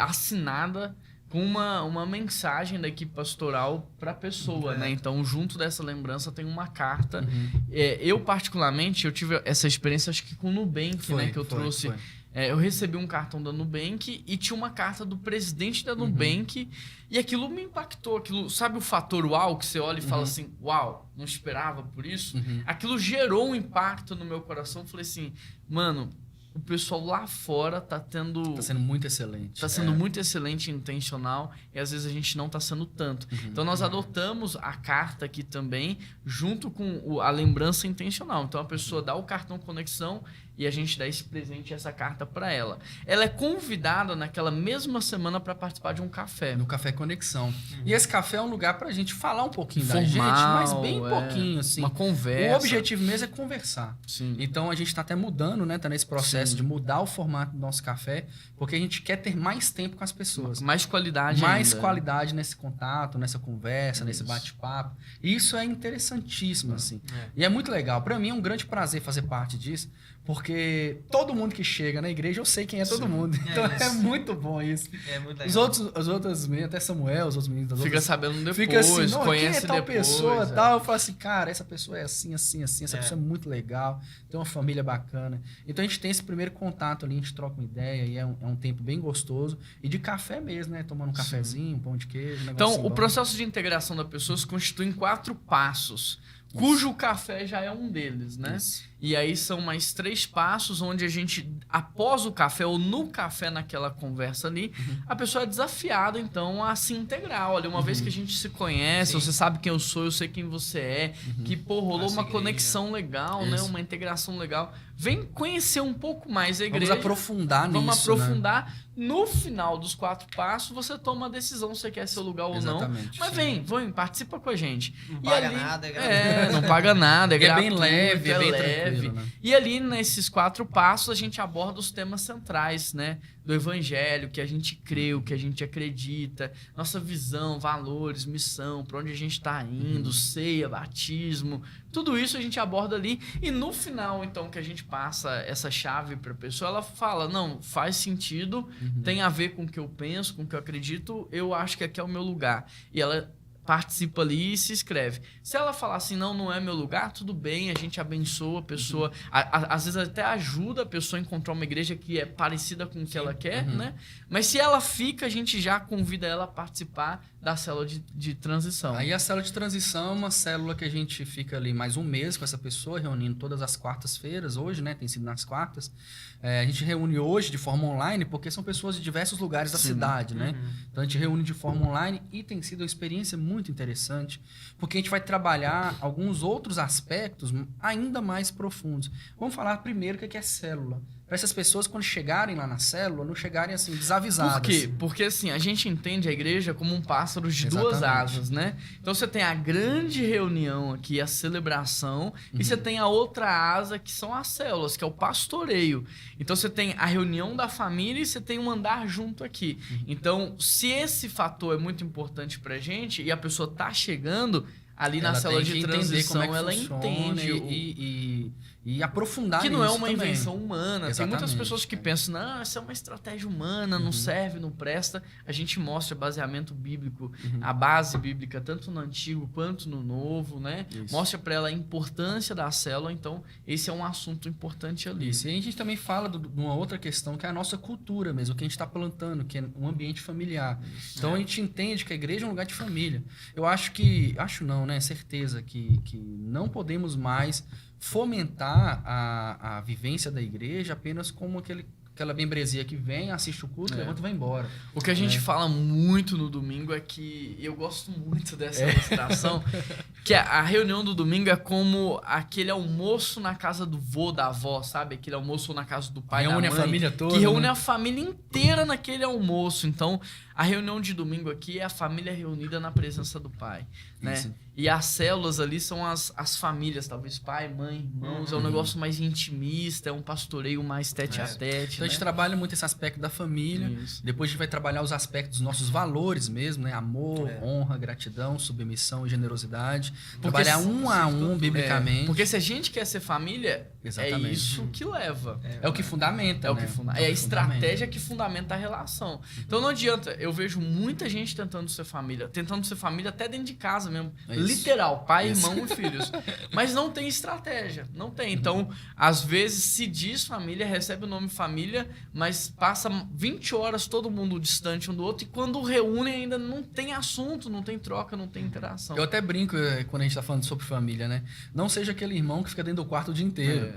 assinada, com uma mensagem da equipe pastoral para a pessoa, né? Então, junto dessa lembrança tem uma carta. Eu, particularmente, eu tive essa experiência, acho que com o Nubank, né? Que eu trouxe... eu recebi um cartão da Nubank e tinha uma carta do presidente da Nubank e aquilo me impactou. Aquilo, sabe o fator uau, que você olha e fala assim, uau, não esperava por isso? Aquilo gerou um impacto no meu coração. Eu falei assim, mano, o pessoal lá fora tá sendo muito excelente. Tá sendo muito excelente e intencional e às vezes a gente não tá sendo tanto. Então nós adotamos a carta aqui também junto com a lembrança intencional. Então a pessoa dá o cartão Conexão e a gente dá esse presente e essa carta para ela. Ela é convidada naquela mesma semana para participar de um café. No Café Conexão. E esse café é um lugar pra gente falar um pouquinho da gente, Formal, mas bem pouquinho, assim. Uma conversa. O objetivo mesmo é conversar. Sim. Então a gente tá até mudando, né? Tá nesse processo de mudar o formato do nosso café, porque a gente quer ter mais tempo com as pessoas. Mais qualidade Mais ainda. qualidade nesse contato, nessa conversa, nesse bate-papo. E isso é interessantíssimo, assim. E é muito legal. Pra mim é um grande prazer fazer parte disso, porque todo mundo que chega na igreja, eu sei quem é todo mundo. Então é muito bom isso. É muito legal. Os outros meninos, até Samuel, os outros meninos das Fica outras... sabendo depois, Fica assim, não, conhece quem é tal depois. pessoa tal. Eu falo assim, cara, essa pessoa é assim, assim, assim. Essa pessoa é muito legal, tem uma família bacana. Então a gente tem esse primeiro contato ali, a gente troca uma ideia e é um tempo bem gostoso. E de café mesmo, né? Tomando um cafezinho, um pão de queijo, um Então, negocinho o bom. processo de integração da pessoa se constitui em 4 passos, cujo café já é um deles, né? Isso. E aí são mais 3 passos onde a gente, após o café ou no café naquela conversa ali, a pessoa é desafiada, então, a se integrar. Olha, uma vez que a gente se conhece, você sabe quem eu sou, eu sei quem você é, que, pô, rolou Nossa uma igreja. conexão legal, né? Uma integração legal. Vem conhecer um pouco mais a igreja. Vamos aprofundar nisso, Vamos aprofundar. né? No final dos 4 passos, você toma a decisão se você quer seu lugar ou Exatamente, não. Mas vem, participa com a gente. Não E paga ali- nada, é gratuito. não paga nada, é E é bem gratuito, leve, é bem leve. tranquilo, né? E ali, nesses 4 passos, a gente aborda os temas centrais, né? Do evangelho, que a gente crê, o que a gente acredita, nossa visão, valores, missão, para onde a gente está indo, ceia, batismo, tudo isso a gente aborda ali. E no final, então, que a gente passa essa chave para a pessoa, ela fala, não, faz sentido, tem a ver com o que eu penso, com o que eu acredito, eu acho que aqui é o meu lugar. E ela participa ali e se inscreve. Se ela falar assim, não é meu lugar, tudo bem, a gente abençoa a pessoa. Às vezes até ajuda a pessoa a encontrar uma igreja que é parecida com o que ela quer, né? Mas se ela fica, a gente já convida ela a participar da célula de transição. Aí a célula de transição é uma célula que a gente fica ali mais um mês com essa pessoa, reunindo todas as quartas-feiras, hoje, né? Tem sido nas quartas. A gente reúne hoje de forma online, porque são pessoas de diversos lugares da cidade, né? Então a gente reúne de forma online e tem sido uma experiência muito interessante, porque a gente vai trabalhar alguns outros aspectos ainda mais profundos. Vamos falar primeiro o que é célula. Para essas pessoas, quando chegarem lá na célula, não chegarem assim, desavisadas. Por quê? Porque assim, a gente entende a igreja como um pássaro de duas asas, né? Então você tem a grande reunião aqui, a celebração, e você tem a outra asa, que são as células, que é o pastoreio. Então você tem a reunião da família e você tem um andar junto aqui. Então, se esse fator é muito importante pra gente e a pessoa tá chegando ali na célula de transição, ela entende e aprofundar que não é nisso uma também. invenção humana. Exatamente. Tem muitas pessoas que pensam, não, essa é uma estratégia humana, não serve, não presta. A gente mostra baseamento bíblico, a base bíblica, tanto no Antigo quanto no Novo, né? Isso. Mostra para ela a importância da célula, então esse é um assunto importante ali. Isso. E a gente também fala de uma outra questão, que é a nossa cultura mesmo, o que a gente está plantando, que é um ambiente familiar. Então a gente entende que a igreja é um lugar de família. Eu acho não, né? Certeza que não podemos mais fomentar a vivência da igreja apenas como aquela membresia que vem, assiste o culto, levanta e vai embora. O que a gente fala muito no domingo é que, eu gosto muito dessa ilustração, que a reunião do domingo é como aquele almoço na casa do vô, da avó, sabe? Aquele almoço na casa do pai, reúne da mãe. a família toda. Que reúne né? a família inteira naquele almoço. Então, a reunião de domingo aqui é a família reunida na presença do pai, né? Isso. E as células ali são as famílias, talvez pai, mãe, irmãos. É um negócio mais intimista, é um pastoreio mais tete-a-tete. Então a gente trabalha muito esse aspecto da família. Isso. Depois a gente vai trabalhar os aspectos dos nossos valores mesmo, né? Amor, honra, gratidão, submissão e generosidade. Trabalhar um a um biblicamente. Porque se a gente quer ser família, Exatamente. é isso que leva. É o que fundamenta, É o né? que fundamenta. É a estratégia que fundamenta a relação. Então não adianta. Eu vejo muita gente tentando ser família até dentro de casa mesmo. Isso. Literal, pai, Isso. irmão e filhos. Mas não tem estratégia. Não tem. Então, às vezes se diz família, recebe o nome família, mas passa 20 horas todo mundo distante um do outro e quando reúne ainda não tem assunto, não tem troca, não tem interação. Eu até brinco quando a gente tá falando sobre família, né? Não seja aquele irmão que fica dentro do quarto o dia inteiro.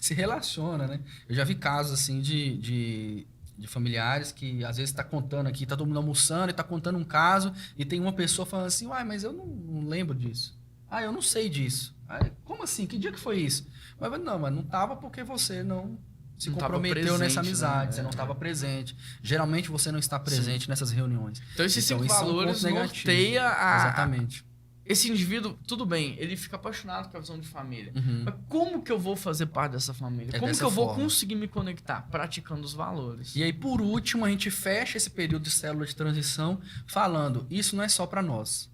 Se relaciona, né? Eu já vi casos assim de familiares que às vezes tá contando aqui, tá todo mundo almoçando e tá contando um caso e tem uma pessoa falando assim, uai, mas eu não lembro disso. Ah, eu não sei disso. Ah, como assim? Que dia que foi isso? Mas não tava porque você não se Não comprometeu tava presente, nessa amizade, né? você não estava presente. Geralmente você não está presente nessas reuniões. Então esses cinco isso é um valores ponto negativo. norteia Exatamente. esse indivíduo, tudo bem, ele fica apaixonado com a visão de família. Uhum. Mas como que eu vou fazer parte dessa família? É Como que dessa eu vou forma. conseguir me conectar? Praticando os valores. E aí, por último, a gente fecha esse período de célula de transição falando, isso não é só para nós.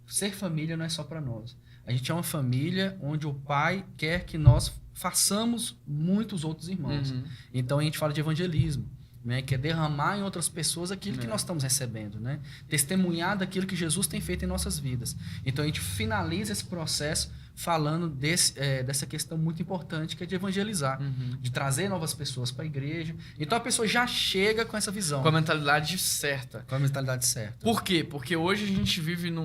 Ser família não é só para nós. A gente é uma família onde o pai quer que nós façamos muitos outros irmãos. Uhum. Então a gente fala de evangelismo, né? Que é derramar em outras pessoas aquilo que nós estamos recebendo, né? Testemunhar daquilo que Jesus tem feito em nossas vidas. Então a gente finaliza esse processo falando dessa questão muito importante que é de evangelizar, de trazer novas pessoas para a igreja. Então a pessoa já chega com essa visão, Com a mentalidade certa. com a mentalidade certa. Por quê? Porque hoje a gente vive num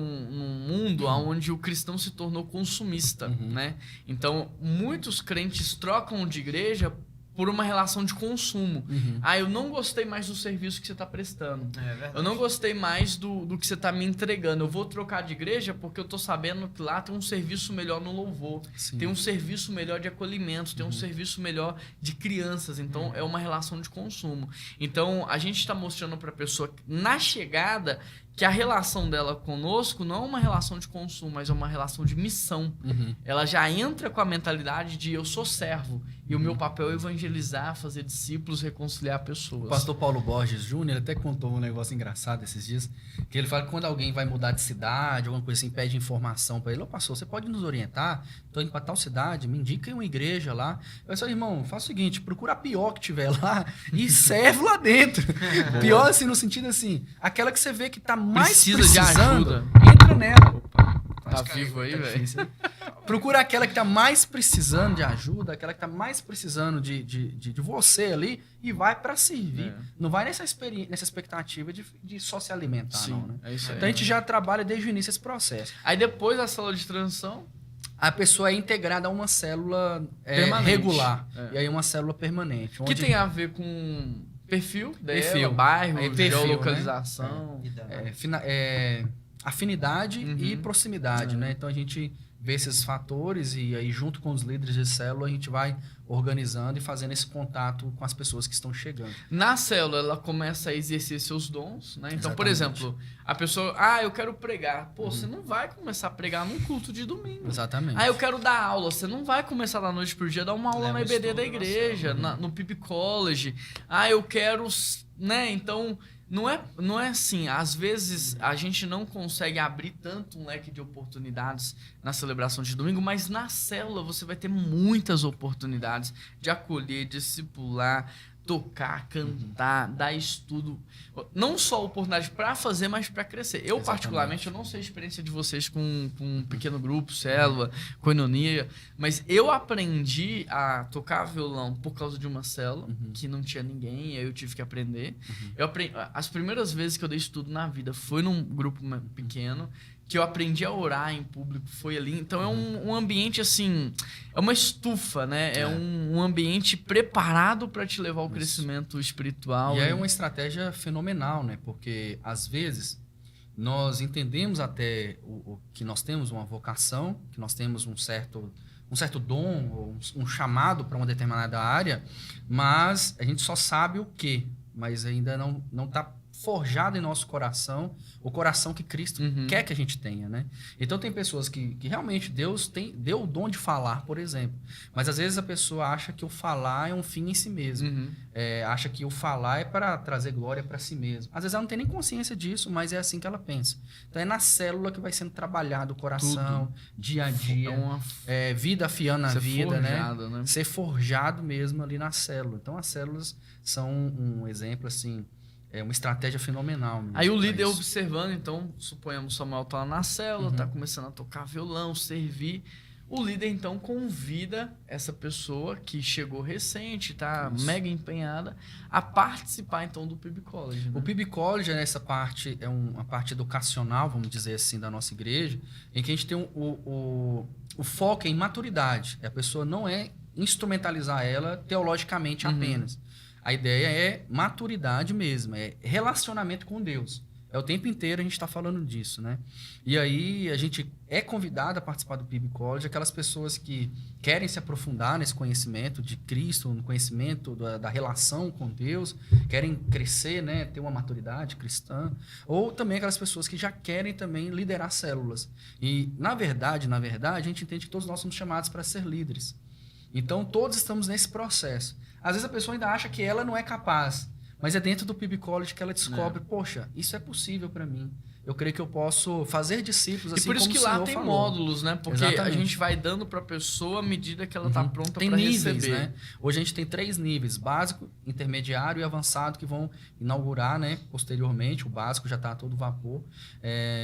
mundo onde o cristão se tornou consumista, né? Então, muitos crentes trocam de igreja por uma relação de consumo. Ah, eu não gostei mais do serviço que você está prestando. É verdade. Eu não gostei mais do que você está me entregando. Eu vou trocar de igreja porque eu estou sabendo que lá tem um serviço melhor no louvor. Sim. Tem um serviço melhor de acolhimento. Tem um serviço melhor de crianças. Então, é uma relação de consumo. Então, a gente está mostrando para a pessoa, na chegada, que a relação dela conosco não é uma relação de consumo, mas é uma relação de missão. Ela já entra com a mentalidade de eu sou servo e o meu papel é evangelizar, fazer discípulos, reconciliar pessoas. O pastor Paulo Borges Júnior ele até contou um negócio engraçado esses dias, que ele fala que quando alguém vai mudar de cidade, alguma coisa assim, pede informação para ele, ô pastor, você pode nos orientar? Estou indo para tal cidade, me indica uma igreja lá. Eu disse, irmão, faz o seguinte, procura a pior que tiver lá e serve lá dentro. Pior assim, no sentido assim, aquela que você vê que está mais Precisa de precisando, ajuda. entra nela. Tá vivo aí, velho? Procura aquela que tá mais precisando de ajuda, aquela que tá mais precisando de você ali e vai para servir. É. Não vai nessa expectativa de só se alimentar, Sim, não, né? é isso aí. Então a gente já trabalha desde o início esse processo. Aí depois da célula de transição, A pessoa é integrada a uma célula Permanente. regular. É. E aí uma célula permanente. que onde- tem a ver com perfil dela, Perfil. bairro, Aí, perfil, geolocalização. afinidade Uhum. e proximidade, Uhum. né? Então a gente vê esses fatores e aí junto com os líderes de célula a gente vai organizando e fazendo esse contato com as pessoas que estão chegando. Na célula, ela começa a exercer seus dons, né? Então, por Exatamente. exemplo, a pessoa, eu quero pregar. Pô, você não vai começar a pregar num culto de domingo. Exatamente. Eu quero dar aula. Você não vai começar da noite pro dia dar uma aula Leva na EBD estudo da na igreja, célula. no PIB College. Eu quero, né? Então, não é assim. Às vezes, a gente não consegue abrir tanto um leque de oportunidades na celebração de domingo, mas na célula você vai ter muitas oportunidades de acolher, discipular, tocar, cantar, dar estudo. Não só oportunidade para fazer, mas para crescer. Eu, Exatamente. particularmente, eu não sei a experiência de vocês com um pequeno grupo, célula, coinonia, mas eu aprendi a tocar violão por causa de uma célula, que não tinha ninguém, e aí eu tive que aprender. As primeiras vezes que eu dei estudo na vida foi num grupo pequeno, que eu aprendi a orar em público, foi ali. Então é um ambiente assim, é uma estufa, né? É um ambiente preparado para te levar ao crescimento espiritual. E é uma estratégia fenomenal, né? Porque às vezes nós entendemos até que nós temos uma vocação, que nós temos um certo dom, ou um chamado para uma determinada área, mas a gente só sabe o quê, mas ainda não está forjado em nosso coração o coração que Cristo quer que a gente tenha, né? Então tem pessoas que realmente Deus deu o dom de falar, por exemplo, mas às vezes a pessoa acha que o falar é um fim em si mesmo, acha que o falar é para trazer glória para si mesmo. Às vezes ela não tem nem consciência disso, mas é assim que ela pensa. Então é na célula que vai sendo trabalhado o coração, dia a dia, vida afiando a vida, forjado, né? Ser forjado mesmo ali na célula. Então as células são um exemplo assim. É uma estratégia fenomenal. Mesmo, Aí o líder isso. observando, então, suponhamos o Samuel tá lá na célula, tá começando a tocar violão, servir. O líder, então, convida essa pessoa que chegou recente, tá mega empenhada, a participar, então, do PIB College. Né? O PIB College, nessa parte, é uma parte educacional, vamos dizer assim, da nossa igreja, em que a gente tem o foco em maturidade. A pessoa não é instrumentalizar ela teologicamente apenas. A ideia é maturidade mesmo, é relacionamento com Deus. É o tempo inteiro a gente está falando disso, né? E aí a gente é convidado a participar do PIB College, aquelas pessoas que querem se aprofundar nesse conhecimento de Cristo, no conhecimento da relação com Deus, querem crescer, né? Ter uma maturidade cristã, ou também aquelas pessoas que já querem também liderar células. E, na verdade, a gente entende que todos nós somos chamados para ser líderes. Então, todos estamos nesse processo. Às vezes a pessoa ainda acha que ela não é capaz, mas é dentro do PIB College que ela descobre, poxa, isso é possível para mim. Eu creio que eu posso fazer discípulos assim E por isso como que o lá Senhor tem falou. módulos, né? Porque a Exatamente. gente vai dando para a pessoa à medida que ela tá pronta Tem para níveis, receber. né? Hoje a gente tem 3 níveis, básico, intermediário e avançado, que vão inaugurar, né, posteriormente. O básico já está a todo vapor.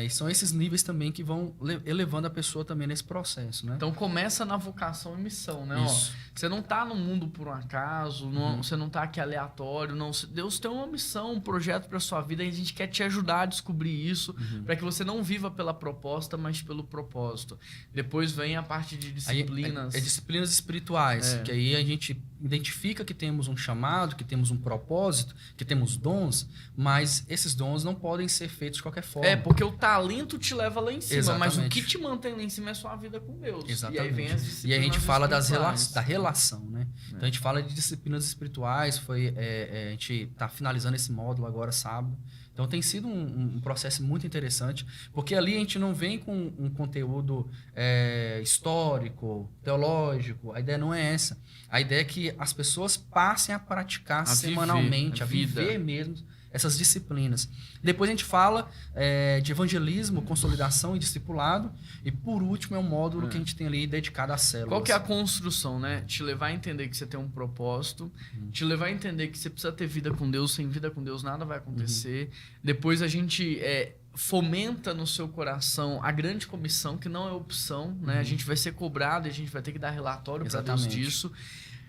E são esses níveis também que vão elevando a pessoa também nesse processo, né? Então começa na vocação e missão, né? Isso. Você não tá no mundo por um acaso, você não tá aqui aleatório, não. Deus tem uma missão, um projeto para sua vida e a gente quer te ajudar a descobrir isso, para que você não viva pela proposta, mas pelo propósito. Depois vem a parte de disciplinas. Disciplinas espirituais, que aí a gente identifica que temos um chamado, que temos um propósito, que temos dons, mas esses dons não podem ser feitos de qualquer forma. Porque o talento te leva lá em cima, mas o Exatamente. que te mantém lá em cima é sua vida com Deus. Exatamente. E aí vem as disciplinas E a gente fala da espirituais. relação, né? Então a gente fala de disciplinas espirituais, a gente está finalizando esse módulo agora sábado. Então tem sido um processo muito interessante, porque ali a gente não vem com um conteúdo histórico, teológico, a ideia não é essa. A ideia é que as pessoas passem a praticar semanalmente, a viver mesmo essas disciplinas. Depois a gente fala de evangelismo, consolidação e discipulado, e por último é um módulo que a gente tem ali dedicado às células. Qual que é a construção, né? Te levar a entender que você tem um propósito, te levar a entender que você precisa ter vida com Deus, sem vida com Deus nada vai acontecer. Depois a gente fomenta no seu coração a grande comissão, que não é opção, né? A gente vai ser cobrado e a gente vai ter que dar relatório para Deus disso.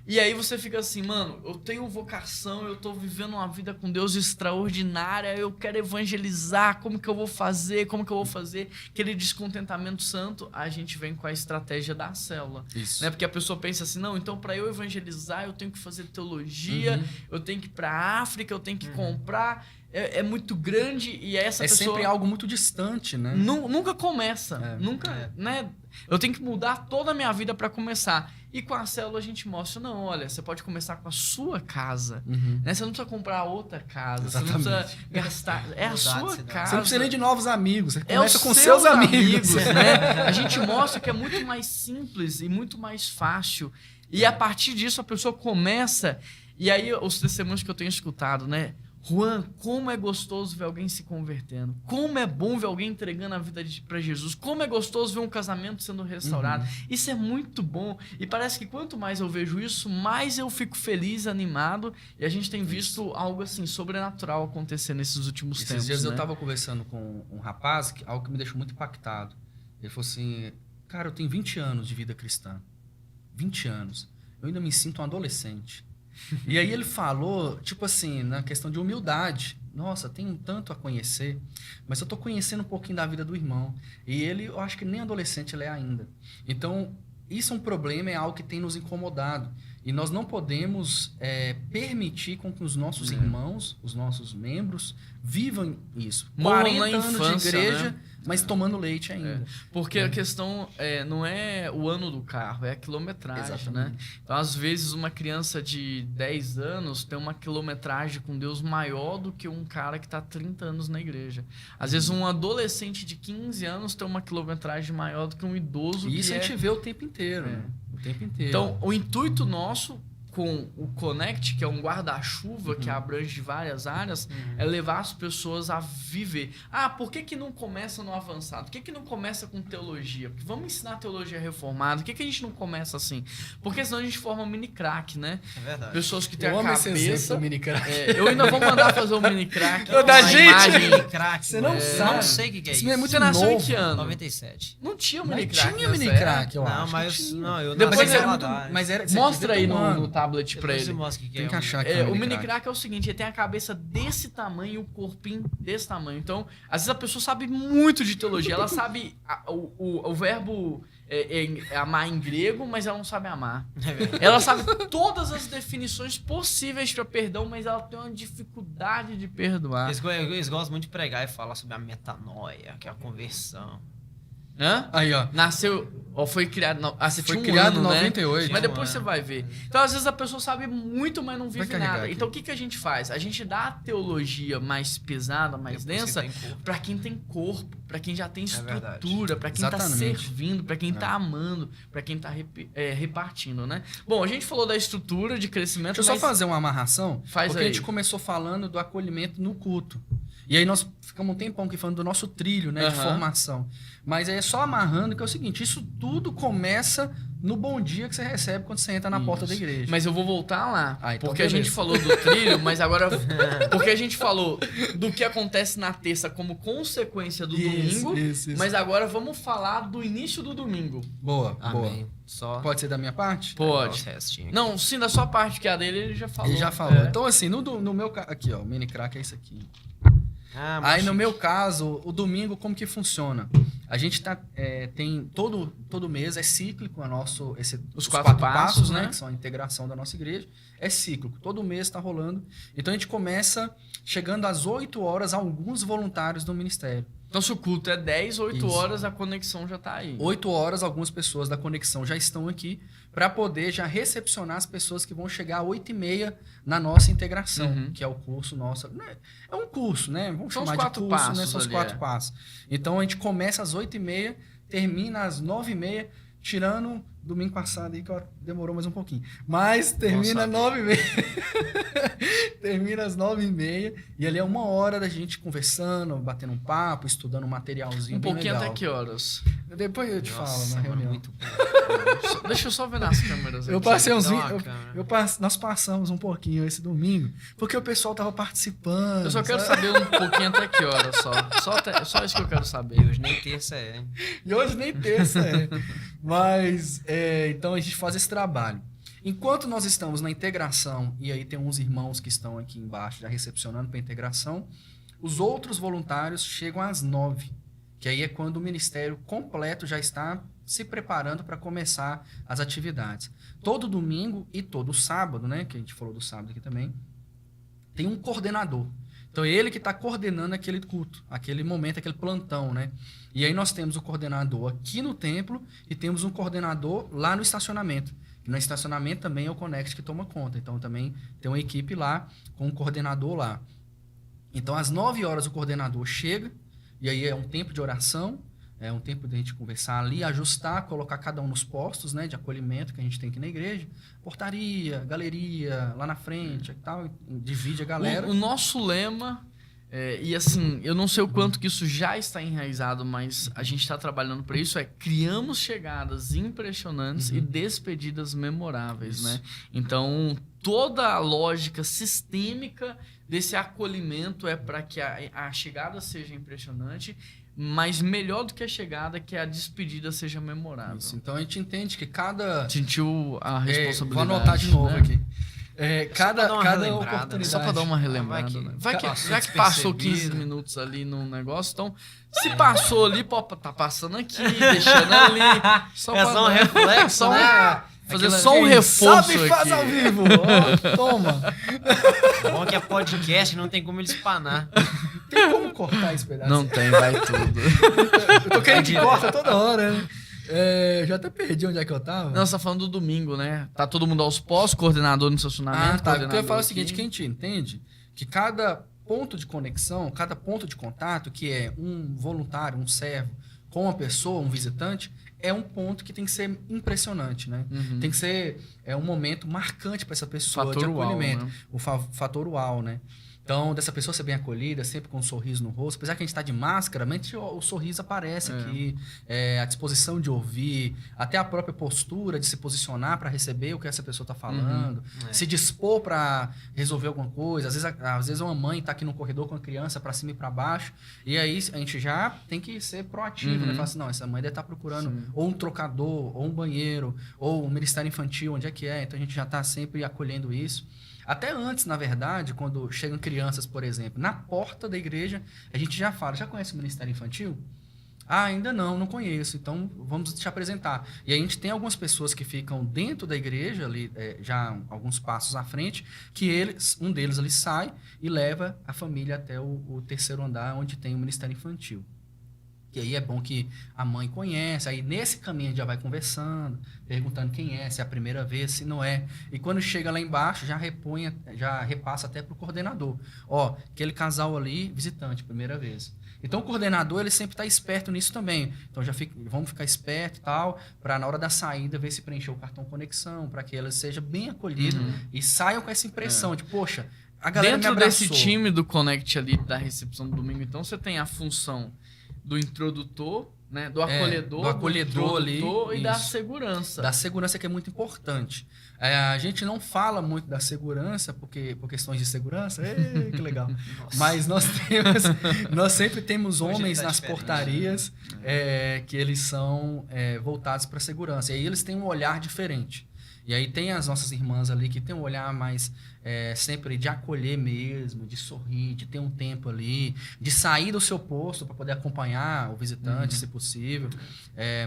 E aí você fica assim, mano, eu tenho vocação, eu tô vivendo uma vida com Deus extraordinária, eu quero evangelizar, como que eu vou fazer, aquele descontentamento santo, a gente vem com a estratégia da célula. Isso. Né? Porque a pessoa pensa assim, não, então para eu evangelizar, eu tenho que fazer teologia, eu tenho que ir pra África, eu tenho que comprar, é muito grande e essa pessoa... É sempre algo muito distante, né? Nunca começa, né? Eu tenho que mudar toda a minha vida para começar. E com a célula a gente mostra, não, olha, você pode começar com a sua casa, né? Você não precisa comprar outra casa, você não precisa gastar, é a sua casa. Você não precisa nem de novos amigos, você começa com seus seus amigos. né? A gente mostra que é muito mais simples e muito mais fácil. E a partir disso a pessoa começa, e aí os testemunhos que eu tenho escutado, né? Juan, como é gostoso ver alguém se convertendo. Como é bom ver alguém entregando a vida para Jesus. Como é gostoso ver um casamento sendo restaurado. Isso é muito bom. E parece que quanto mais eu vejo isso, mais eu fico feliz, animado. E a gente tem visto algo assim, sobrenatural acontecer nesses últimos tempos. Esses dias né? eu estava conversando com um rapaz, algo que me deixou muito impactado. Ele falou assim, cara, eu tenho 20 anos de vida cristã. 20 anos. Eu ainda me sinto um adolescente. E aí ele falou, tipo assim, na questão de humildade. Nossa, tenho tanto a conhecer, mas eu tô conhecendo um pouquinho da vida do irmão. E ele, eu acho que nem adolescente ele é ainda. Então, isso é um problema, é algo que tem nos incomodado. E nós não podemos permitir com que os nossos irmãos, os nossos membros, vivam isso. 40 anos de igreja, né? Mas tomando leite ainda. Porque a questão não é o ano do carro, é a quilometragem, né? Então, às vezes, uma criança de 10 anos tem uma quilometragem com Deus maior do que um cara que está 30 anos na igreja. Às vezes, um adolescente de 15 anos tem uma quilometragem maior do que um idoso. E isso a gente vê o tempo inteiro, né? O tempo inteiro. Então, o intuito nosso com o Connect, que é um guarda-chuva que abrange várias áreas, é levar as pessoas a viver. Ah, por que não começa no avançado? Por que não começa com teologia? Porque vamos ensinar teologia reformada. Por que a gente não começa assim? Porque senão a gente forma um mini crack, né? É verdade. Pessoas que têm eu a amo cabeça... esse exemplo do mini crack. Eu ainda vou mandar fazer um mini crack. Da gente! Mini crack. Você não sabe. Não sei o que é isso. Isso é muito Você nasceu em novo. que ano? 97. Não tinha Não mini crack. tinha mini nessa crack, eu Não, acho. mas não, eu Depois nasci é lá muito- atrás. Mas era, Mostra aí no ano. tablet pra Depois ele. eu mostro o que Tem que é. achar aqui. O mini crack é o seguinte, ele tem a cabeça desse tamanho e o corpinho desse tamanho. Então, às vezes a pessoa sabe muito de teologia. Ela sabe o verbo amar em grego, mas ela não sabe amar. Ela sabe todas as definições possíveis para perdão, mas ela tem uma dificuldade de perdoar. Eles gostam muito de pregar e falar sobre a metanoia, que é a conversão. Hã? Aí, ó. Nasceu, ou foi criado... Você Foi tinha um criado ano, em né? 98. Mas depois você vai ver. Então, às vezes, a pessoa sabe muito, mas não vive carregar nada. aqui. Então, o que a gente faz? A gente dá a teologia mais pesada, mais densa, para quem tem corpo, para quem já tem estrutura, para quem tá Exatamente. servindo, para quem tá amando, para quem tá repartindo, né? Bom, a gente falou da estrutura de crescimento, Deixa eu só fazer uma amarração. Faz porque aí. a gente começou falando do acolhimento no culto. E aí nós ficamos um tempão aqui falando do nosso trilho, né, de formação. Mas aí é só amarrando que é o seguinte, isso tudo começa no bom dia que você recebe quando você entra na porta da igreja. Mas eu vou voltar lá, Então porque a gente falou do trilho, mas agora... Porque a gente falou do que acontece na terça como consequência do domingo, isso. mas agora vamos falar do início do domingo. Boa, boa. Amém. Só Pode ser da minha parte? Pode. o restinho. Não, sim, da sua parte, que a dele ele já falou. Ele já falou. É. Então, assim, no meu... Aqui, ó, o mini crack é isso aqui. Ah, Aí, mas no meu caso, o domingo, como que funciona? A gente tem todo mês, é cíclico os quatro passos, né? Que são a integração da nossa igreja. É cíclico. Todo mês está rolando. Então, a gente começa chegando às 8 horas, alguns voluntários do ministério. Então, se o culto é 10, 8 Isso. horas, a conexão já tá aí. 8 horas, algumas pessoas da conexão já estão aqui para poder já recepcionar as pessoas que vão chegar às 8h30 na nossa integração, que é o curso nosso. É um curso, né? Vamos São os chamar de 4 curso, passos né? São os ali, 4 passos. Então, a gente começa às 8h30, termina às 9h30, tirando domingo passado aí que demorou mais um pouquinho. Mas termina Nossa, 9h30. Termina às 9h30. E ali é 1 hora da gente conversando, batendo um papo, estudando um materialzinho Um bem pouquinho legal. até que horas? Depois eu te falo Nossa, na mano, reunião. muito bom. Deixa eu só ver nas câmeras Eu aqui. passei uns Dá 20. uma câmera. Nós passamos um pouquinho esse domingo, porque o pessoal tava participando. Eu só quero sabe? saber um pouquinho até que hora só. Só isso que eu quero saber. E hoje nem terça é, hein? E hoje nem terça é. Mas, então a gente faz esse trabalho. Enquanto nós estamos na integração, e aí tem uns irmãos que estão aqui embaixo já recepcionando para a integração, os outros voluntários chegam às 9h, que aí é quando o ministério completo já está se preparando para começar as atividades. Todo domingo e todo sábado, né, que a gente falou do sábado aqui também, tem um coordenador. Então, é ele que está coordenando aquele culto, aquele momento, aquele plantão, né? E aí nós temos o coordenador aqui no templo e temos um coordenador lá no estacionamento. E no estacionamento também é o Connect que toma conta. Então, também tem uma equipe lá, com um coordenador lá. Então, às 9h o coordenador chega, e aí é um tempo de oração, é um tempo de a gente conversar ali, ajustar, colocar cada um nos postos, né, de acolhimento que a gente tem aqui na igreja. Portaria, galeria, lá na frente e tal, divide a galera. O nosso lema, e assim, eu não sei o quanto que isso já está enraizado, mas a gente está trabalhando para isso, criamos chegadas impressionantes e despedidas memoráveis, né? Então, toda a lógica sistêmica desse acolhimento é para que a chegada seja impressionante, mas melhor do que a chegada, que a despedida seja memorável. Isso, então a gente entende que cada... Sentiu a responsabilidade. Vou anotar de novo, né? aqui. Só pra dar uma Cada relembrada, oportunidade. Só pra dar uma relembrada, Vai que- né? Vai que, passou já que passou despercebido. 15 minutos ali no negócio, então, se passou ali, pô, tá passando aqui, deixando ali. Só É pra só um dar- reflexo, só um- né? Fazer Aquela- só um Quem reforço sabe faz aqui. ao vivo. Ó, toma. Bom que é podcast, não tem como ele espanar. Tem como cortar esse pedaço? Não tem, vai tudo. Eu tô querendo que corta toda hora, né? Já até perdi onde é que eu tava. Não, você tá falando do domingo, né? Tá todo mundo aos postos, coordenador no estacionamento. Tá. O que eu ia falar é o coordenador seguinte, aqui. que a gente entende que cada ponto de conexão, cada ponto de contato, que é um voluntário, um servo, com uma pessoa, um visitante, é um ponto que tem que ser impressionante, né? Uhum. Tem que ser um momento marcante para essa pessoa Fator de uau, acolhimento. né? O fator uau, né? Então, dessa pessoa ser bem acolhida, sempre com um sorriso no rosto. Apesar que a gente está de máscara, mas o sorriso aparece aqui. A disposição de ouvir, até a própria postura de se posicionar para receber o que essa pessoa está falando. Se dispor para resolver alguma coisa. Às vezes uma mãe está aqui no corredor com a criança para cima e para baixo. E aí a gente já tem que ser proativo, né? Falar assim, não, essa mãe deve estar procurando ou um trocador, ou um banheiro, ou um ministério infantil, onde é que é. Então a gente já está sempre acolhendo isso. Até antes, na verdade, quando chegam crianças, por exemplo, na porta da igreja, a gente já fala, já conhece o Ministério Infantil? Ah, ainda não conheço, então vamos te apresentar. E a gente tem algumas pessoas que ficam dentro da igreja, ali, já alguns passos à frente, que um deles ali sai e leva a família até o terceiro andar, onde tem o Ministério Infantil. E aí é bom que a mãe conhece, aí nesse caminho a gente já vai conversando, perguntando quem é, se é a primeira vez, se não é. E quando chega lá embaixo, já repassa até para o coordenador. Ó, aquele casal ali, visitante, primeira vez. Então o coordenador, ele sempre está esperto nisso também. Então vamos ficar esperto e tal, para na hora da saída ver se preencheu o cartão conexão, para que ela seja bem acolhida e saiam com essa impressão de, poxa, a galera Dentro me abraçou. desse time do Connect ali, da recepção do domingo, então, você tem a função do introdutor, né? Do acolhedor, do acolhedor ali, introdutor e da isso. segurança. Da segurança, que é muito importante. A gente não fala muito da segurança por questões de segurança. Ei, que legal. Mas nós sempre temos Hoje homens tá nas diferente, portarias que eles são voltados para a segurança. E aí eles têm um olhar diferente. E aí tem as nossas irmãs ali que tem um olhar mais sempre de acolher mesmo, de sorrir, de ter um tempo ali, de sair do seu posto para poder acompanhar o visitante, se possível.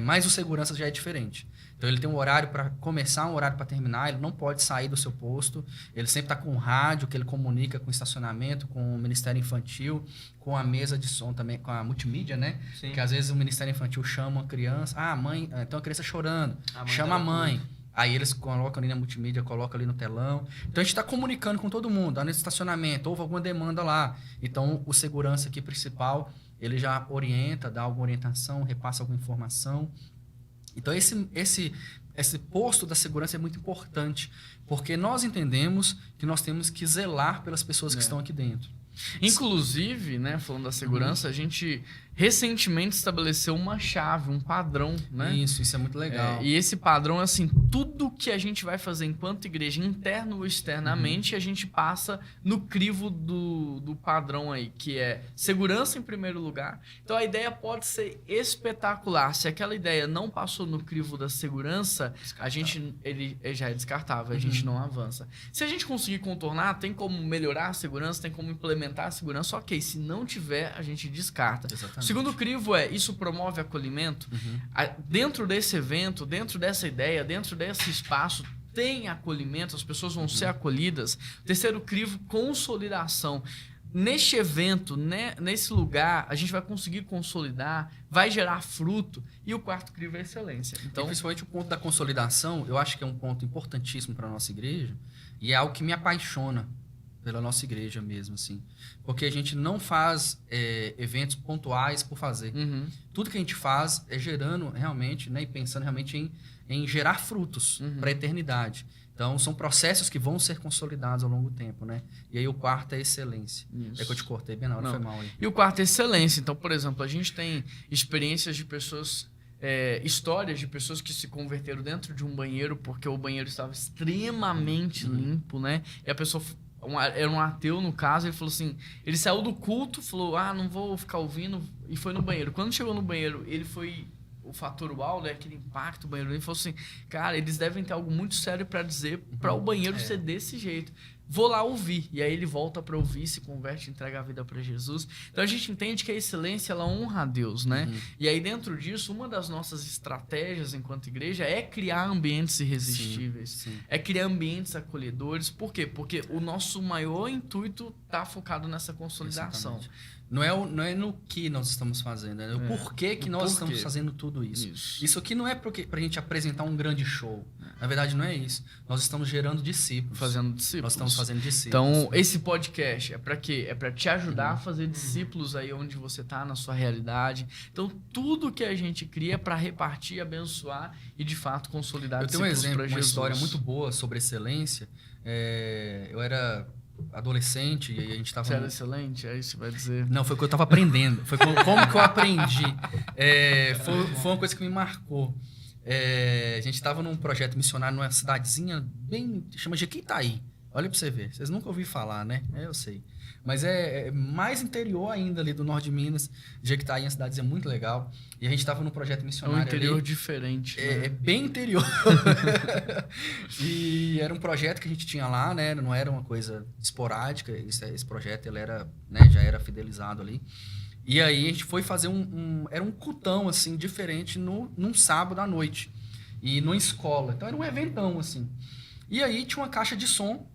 Mas o segurança já é diferente. Então ele tem um horário para começar, um horário para terminar, ele não pode sair do seu posto, ele sempre está com o rádio, que ele comunica com o estacionamento, com o Ministério Infantil, com a mesa de som também, com a multimídia, né? Sim. Que às vezes o Ministério Infantil chama uma criança, mãe, tem uma criança chorando, chama a mãe. Aí eles colocam ali na multimídia, colocam ali no telão. Então a gente está comunicando com todo mundo. No estacionamento, houve alguma demanda lá. Então o segurança aqui principal, ele já orienta, dá alguma orientação, repassa alguma informação. Então esse esse posto da segurança é muito importante, porque nós entendemos que nós temos que zelar pelas pessoas que estão aqui dentro. Inclusive, né, falando da segurança, a gente recentemente estabeleceu uma chave, um padrão, né? Isso é muito legal. E esse padrão, assim, tudo que a gente vai fazer enquanto igreja, interno ou externamente, a gente passa no crivo do padrão aí, que é segurança em primeiro lugar. Então a ideia pode ser espetacular. Se aquela ideia não passou no crivo da segurança, ele já é descartável, a gente não avança. Se a gente conseguir contornar, tem como melhorar a segurança, tem como implementar a segurança, ok. Se não tiver, a gente descarta. Exatamente. O segundo crivo é, isso promove acolhimento? Dentro desse evento, dentro dessa ideia, dentro desse espaço, tem acolhimento, as pessoas vão ser acolhidas. Terceiro crivo, consolidação. Neste evento, né, nesse lugar, a gente vai conseguir consolidar, vai gerar fruto. E o quarto crivo é excelência. Então, principalmente o ponto da consolidação, eu acho que é um ponto importantíssimo para a nossa igreja e é algo que me apaixona pela nossa igreja mesmo, assim. Porque a gente não faz eventos pontuais por fazer. Tudo que a gente faz é gerando realmente, né, e pensando realmente em gerar frutos para a eternidade. Então, são processos que vão ser consolidados ao longo do tempo, né? E aí o quarto é excelência. Isso. É que eu te cortei bem na hora, foi mal aí. E o quarto é excelência. Então, por exemplo, a gente tem experiências de pessoas... histórias de pessoas que se converteram dentro de um banheiro porque o banheiro estava extremamente limpo, né? E a pessoa... era um ateu, no caso, ele falou assim, ele saiu do culto, falou, não vou ficar ouvindo, e foi no banheiro. Quando chegou no banheiro, ele foi o fator uau, né, aquele impacto do banheiro, ele falou assim, cara, eles devem ter algo muito sério para dizer para o banheiro ser desse jeito. Vou lá ouvir. E aí ele volta para ouvir, se converte, entrega a vida para Jesus. Então a gente entende que a excelência, ela honra a Deus, né? E aí dentro disso, uma das nossas estratégias enquanto igreja é criar ambientes irresistíveis. Sim. É criar ambientes acolhedores. Por quê? Porque o nosso maior intuito está focado nessa consolidação. Exatamente. Não é no que nós estamos fazendo, é no porquê que nós estamos fazendo tudo isso. Isso aqui não é para a gente apresentar um grande show. Na verdade, não é isso. Nós estamos gerando discípulos. Fazendo discípulos. Nós estamos fazendo discípulos. Então, esse podcast é para quê? É para te ajudar a fazer discípulos aí onde você está, na sua realidade. Então, tudo que a gente cria é para repartir, abençoar e, de fato, consolidar discípulos para Jesus. Eu tenho um exemplo, uma história muito boa sobre excelência. Eu era... adolescente e a gente estava... Você era excelente? É isso que vai dizer? Não, foi o que eu estava aprendendo. Foi como que eu aprendi. Foi uma coisa que me marcou. A gente estava num projeto missionário numa cidadezinha bem... chama Jequitaí. Olha para você ver. Vocês nunca ouviram falar, né? Eu sei. Mas é mais interior ainda ali do norte de Minas. Jequitaí é uma cidadezinha muito legal. E a gente estava num projeto missionário. É um interior ali, diferente. Né? É bem interior. E era um projeto que a gente tinha lá, né? Não era uma coisa esporádica. Esse projeto ele era, né, já era fidelizado ali. E aí a gente foi fazer era um cultão, assim, diferente num sábado à noite. E numa escola. Então era um eventão, assim. E aí tinha uma caixa de som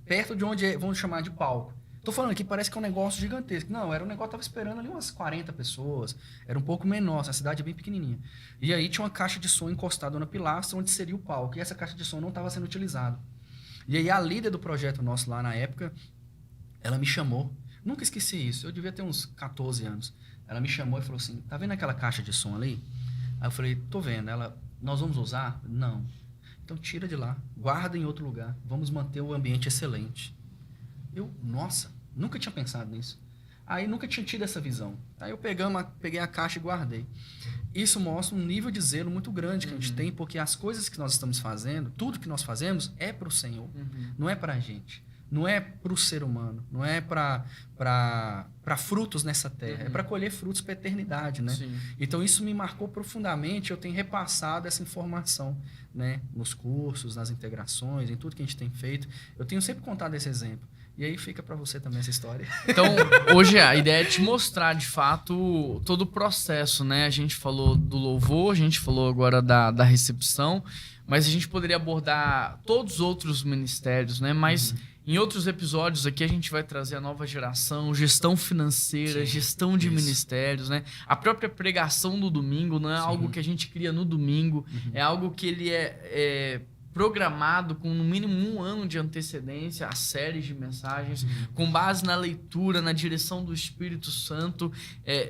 perto de onde vamos chamar de palco. Tô falando aqui, parece que é um negócio gigantesco. Não, era um negócio, tava esperando ali umas 40 pessoas. Era um pouco menor, a cidade é bem pequenininha. E aí tinha uma caixa de som encostada na pilastra, onde seria o palco. E essa caixa de som não estava sendo utilizada. E aí a líder do projeto nosso lá na época, ela me chamou. Nunca esqueci isso, eu devia ter uns 14 anos. Ela me chamou e falou assim, tá vendo aquela caixa de som ali? Aí eu falei, tô vendo. Ela, nós vamos usar? Não. Então tira de lá, guarda em outro lugar. Vamos manter o ambiente excelente. Eu, nossa, nunca tinha pensado nisso. Aí nunca tinha tido essa visão. Aí eu peguei a caixa e guardei. Isso mostra um nível de zelo muito grande que a gente tem, porque as coisas que nós estamos fazendo, tudo que nós fazemos é para o Senhor, não é para a gente. Não é para o ser humano, não é para frutos nessa terra, é para colher frutos para a eternidade, né? Sim. Então isso me marcou profundamente, eu tenho repassado essa informação, né? Nos cursos, nas integrações, em tudo que a gente tem feito. Eu tenho sempre contado esse exemplo. E aí fica para você também essa história. Então, hoje a ideia é te mostrar, de fato, todo o processo, né? A gente falou do louvor, a gente falou agora da recepção, mas a gente poderia abordar todos os outros ministérios, né? Mas em outros episódios aqui a gente vai trazer a nova geração, gestão financeira, gestão de ministérios, né? A própria pregação do domingo não é algo que a gente cria no domingo, é algo que ele é programado com no mínimo 1 ano de antecedência, as séries de mensagens, com base na leitura, na direção do Espírito Santo,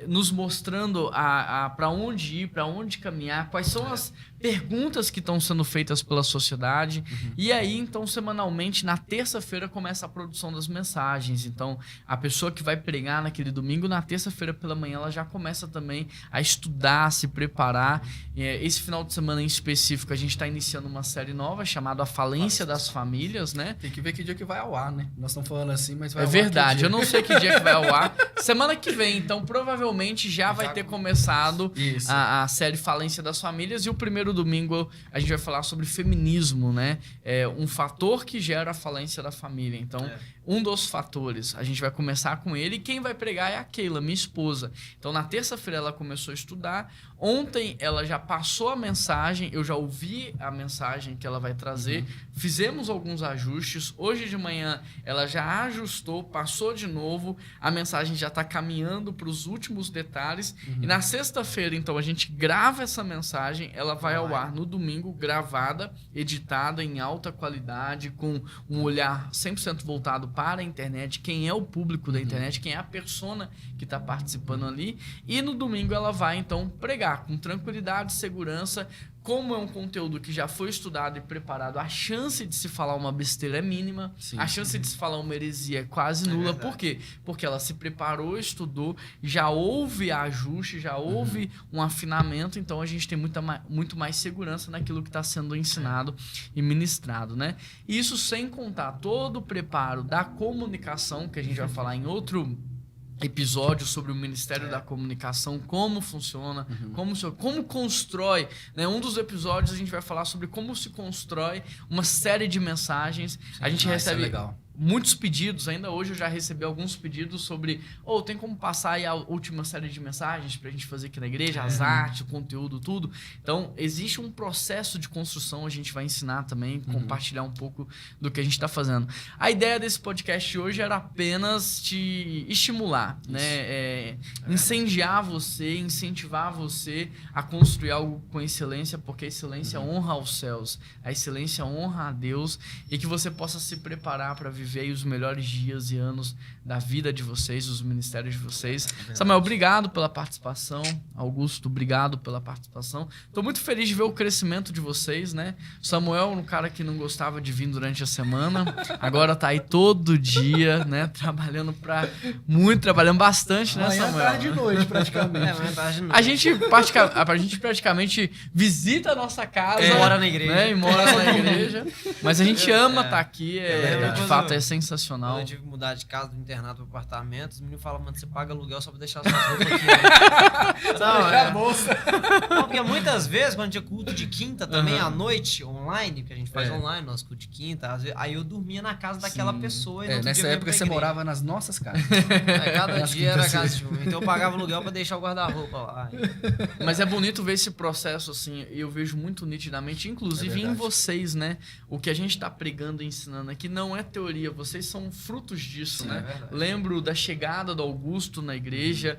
nos mostrando para onde ir, para onde caminhar, quais são as perguntas que estão sendo feitas pela sociedade. E aí, então, semanalmente, na terça-feira, começa a produção das mensagens. Então, a pessoa que vai pregar naquele domingo, na terça-feira pela manhã, ela já começa também a estudar, a se preparar. Esse final de semana em específico, a gente está iniciando uma série nova chamada A Falência das Famílias, né? Tem que ver que dia que vai ao ar, né? Nós estamos falando assim, mas vai É ao ar verdade, que eu dia? não sei que dia que vai ao ar. Semana que vem, então provavelmente já vai ter começado Isso. a série Falência das Famílias. E o primeiro domingo a gente vai falar sobre feminismo, né? É um fator que gera a falência da família. Então, um dos fatores, a gente vai começar com ele. E quem vai pregar é a Keila, minha esposa. Então, na terça-feira ela começou a estudar. Ontem ela já passou a mensagem, eu já ouvi a mensagem que ela vai trazer. Fizemos alguns ajustes. Hoje de manhã ela já ajustou, passou de novo. A mensagem já está caminhando para os últimos detalhes. E na sexta-feira, então, a gente grava essa mensagem. Ela vai ao ar no domingo, gravada, editada em alta qualidade, com um olhar 100% voltado para a internet, quem é o público da internet, quem é a persona que está participando ali. E no domingo ela vai, então, pregar com tranquilidade, segurança. Como é um conteúdo que já foi estudado e preparado, a chance de se falar uma besteira é mínima, a chance de se falar uma heresia é quase nula. Por quê? Porque ela se preparou, estudou, já houve ajuste, já houve um afinamento, então a gente tem muito mais segurança naquilo que está sendo ensinado e ministrado, né? E isso sem contar todo o preparo da comunicação, que a gente vai falar em outro episódio sobre o Ministério da Comunicação, como funciona, como constrói, né? Um dos episódios a gente vai falar sobre como se constrói uma série de mensagens. A gente recebe muitos pedidos, ainda hoje eu já recebi alguns pedidos sobre tem como passar aí a última série de mensagens pra gente fazer aqui na igreja, as artes, o conteúdo, tudo. Então, existe um processo de construção, a gente vai ensinar também, compartilhar um pouco do que a gente está fazendo. A ideia desse podcast hoje era apenas te estimular, né? Incendiar você, incentivar você a construir algo com excelência, porque a excelência honra aos céus, a excelência honra a Deus, e que você possa se preparar para viver aí os melhores dias e anos da vida de vocês, dos ministérios de vocês. Samuel, obrigado pela participação. Augusto, obrigado pela participação. Estou muito feliz de ver o crescimento de vocês, né? Samuel, um cara que não gostava de vir durante a semana, agora está aí todo dia, né? Trabalhando bastante, né, Samuel? Amanhã, tarde e noite, praticamente. Amanhã, tarde e noite. A gente praticamente visita a nossa casa. Mora na igreja. Né? E mora na igreja. Mas a gente ama estar aqui. De fato, é Quando sensacional. eu tive que mudar de casa do internato pro apartamento, os meninos falam, mano, você paga aluguel só pra deixar suas roupas aqui, né? A bolsa. Não, porque muitas vezes, quando tinha culto de quinta também, à noite, online, que a gente faz online, nosso culto de quinta, às vezes, aí eu dormia na casa daquela pessoa. E no outro Nessa dia eu época ia você pra igreja. morava nas nossas casas. Cada dia era casa de um. Então eu pagava aluguel pra deixar o guarda-roupa lá. Mas é bonito ver esse processo, assim, eu vejo muito nitidamente, inclusive em vocês, né? O que a gente tá pregando e ensinando aqui não é teoria, vocês são frutos disso, né? Lembro da chegada do Augusto na igreja,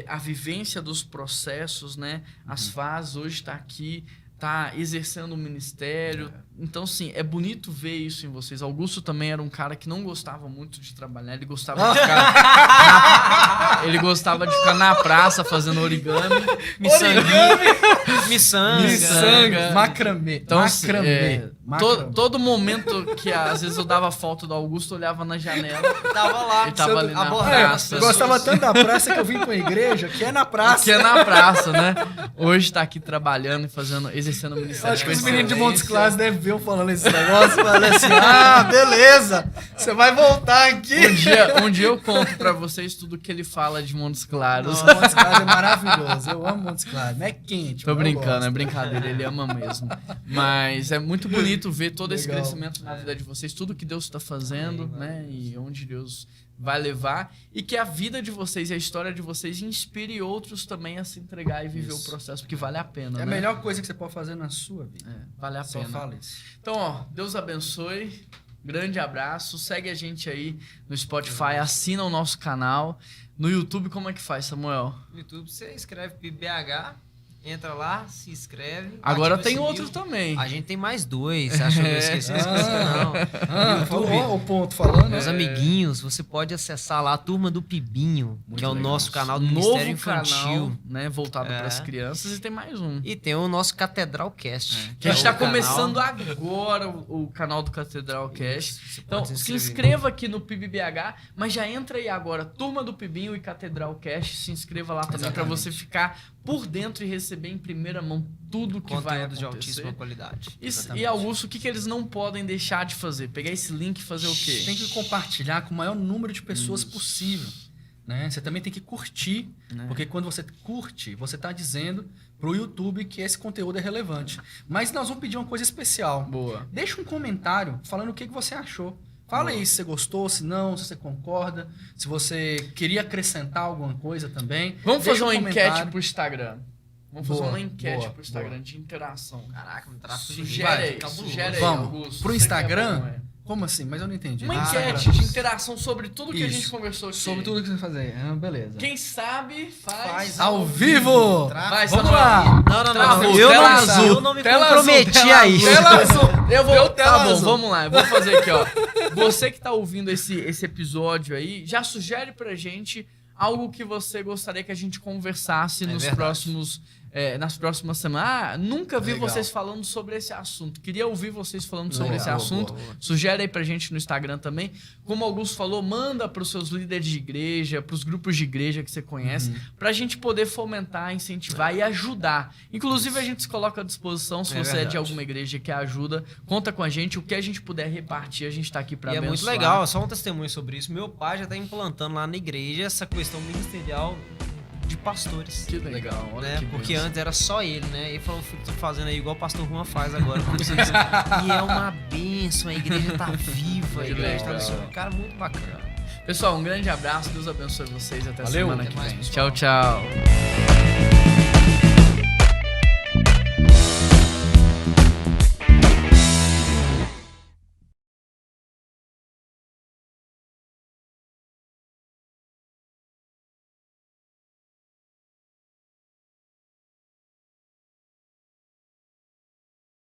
a vivência dos processos, né? As fases, hoje tá aqui, tá exercendo o ministério. Então, sim, é bonito ver isso em vocês. Augusto também era um cara que não gostava muito de trabalhar, ele gostava de ficar na praça fazendo origami, miçanga, macramê. Então, todo momento que às vezes eu dava foto do Augusto, eu olhava na janela, Tava lá. ele tava ali na praça. Eu gostava tanto da praça que eu vim pra igreja, que é na praça. Que é na praça, né? Hoje tá aqui trabalhando e exercendo o ministério. Acho que os meninos de Montes Claros devem ver eu falando esse negócio, falando assim, beleza, você vai voltar aqui. Um dia eu conto pra vocês tudo que ele fala de Montes Claros. Nossa, Montes Claros é maravilhoso, eu amo Montes Claros, não é quente. Tô brincando, é brincadeira, ele ama mesmo. Mas é muito bonito ver todo esse crescimento na vida de vocês, tudo que Deus está fazendo, né? E onde Deus vai levar, e que a vida de vocês e a história de vocês inspire outros também a se entregar e viver o processo, porque vale a pena, É a né? melhor coisa que você pode fazer na sua vida. Vale a Só pena. fala isso. Então, Deus abençoe, grande abraço, segue a gente aí no Spotify, assina o nosso canal. No YouTube, como é que faz, Samuel? No YouTube você escreve PIBBH Entra lá, se inscreve. Agora ativa tem o outro sininho. também. A gente tem mais 2. Você achou que eu esqueci? Não esqueci, não. O ponto falando. Meus amiguinhos, você pode acessar lá a Turma do Pibinho, Muito que é o legal. nosso canal do Novo Ministério Infantil. canal, né, voltado É. para as crianças, e tem mais um. E tem o nosso Catedral Cast. Que a gente tá é o canal. começando agora o canal do Catedral Cast. Você Então, pode se inscreva aqui no PIBBH, mas já entra aí agora, Turma do Pibinho e Catedral Cast. Se inscreva lá também para você ficar por dentro e receber em primeira mão tudo que vai Conteúdo de acontecer. altíssima qualidade. E Augusto, o que eles não podem deixar de fazer? Pegar esse link e fazer o quê? Tem que compartilhar com o maior número de pessoas possível. Né? Você também tem que curtir, porque quando você curte, você está dizendo pro YouTube que esse conteúdo é relevante. Mas nós vamos pedir uma coisa especial. Boa. Deixa um comentário falando o que você achou. Fala aí se você gostou, se não, se você concorda, se você queria acrescentar alguma coisa também. Vamos Deixa fazer uma um enquete comentário. pro Instagram. Vamos Boa, fazer uma enquete boa, pro Instagram de interação. Caraca, me traz Sugere aí, Vamos. Augusto. Pro Você que é Instagram? bom, é. Como assim? Mas eu não entendi. Uma Ah, enquete de interação sobre tudo que a Isso. gente conversou aqui. sobre tudo que você fazer. Ah, beleza. Quem sabe faz Ao vivo! Vai, Vamos Samuel. lá! Não. Travou, Eu tela não, azul, eu não me tela comprometi azul, a isso. Tela azul! Eu vou. Deu Tá tela bom, azul. vamos lá. Eu vou fazer aqui, ó. Você que tá ouvindo esse episódio aí, já sugere pra gente algo que você gostaria que a gente conversasse nos verdade. próximos. Nas próximas semanas. Ah, nunca vi Legal. vocês falando sobre esse assunto. Queria ouvir vocês falando sobre Boa, esse boa, assunto. boa, boa. Sugere aí pra gente no Instagram também. Como o Augusto falou, manda pros seus líderes de igreja, pros grupos de igreja que você conhece, pra gente poder fomentar, incentivar e ajudar. Inclusive, a gente se coloca à disposição, se você é de verdade. alguma igreja que ajuda, conta com a gente. O que a gente puder repartir, a gente tá aqui pra E é abençoar. muito legal, só um testemunho sobre isso. Meu pai já tá implantando lá na igreja essa questão ministerial de pastores. Que legal, olha Né? que Porque bênção. antes era só ele, né? Ele falou, filho, tô fazendo aí igual o pastor Juan faz agora. com vocês. E é uma bênção, a igreja tá viva, a igreja tá legal. Cara, muito bacana. Pessoal, um grande abraço, Deus abençoe vocês. Até Valeu. semana Até que mais, vem. pessoal. Tchau, tchau.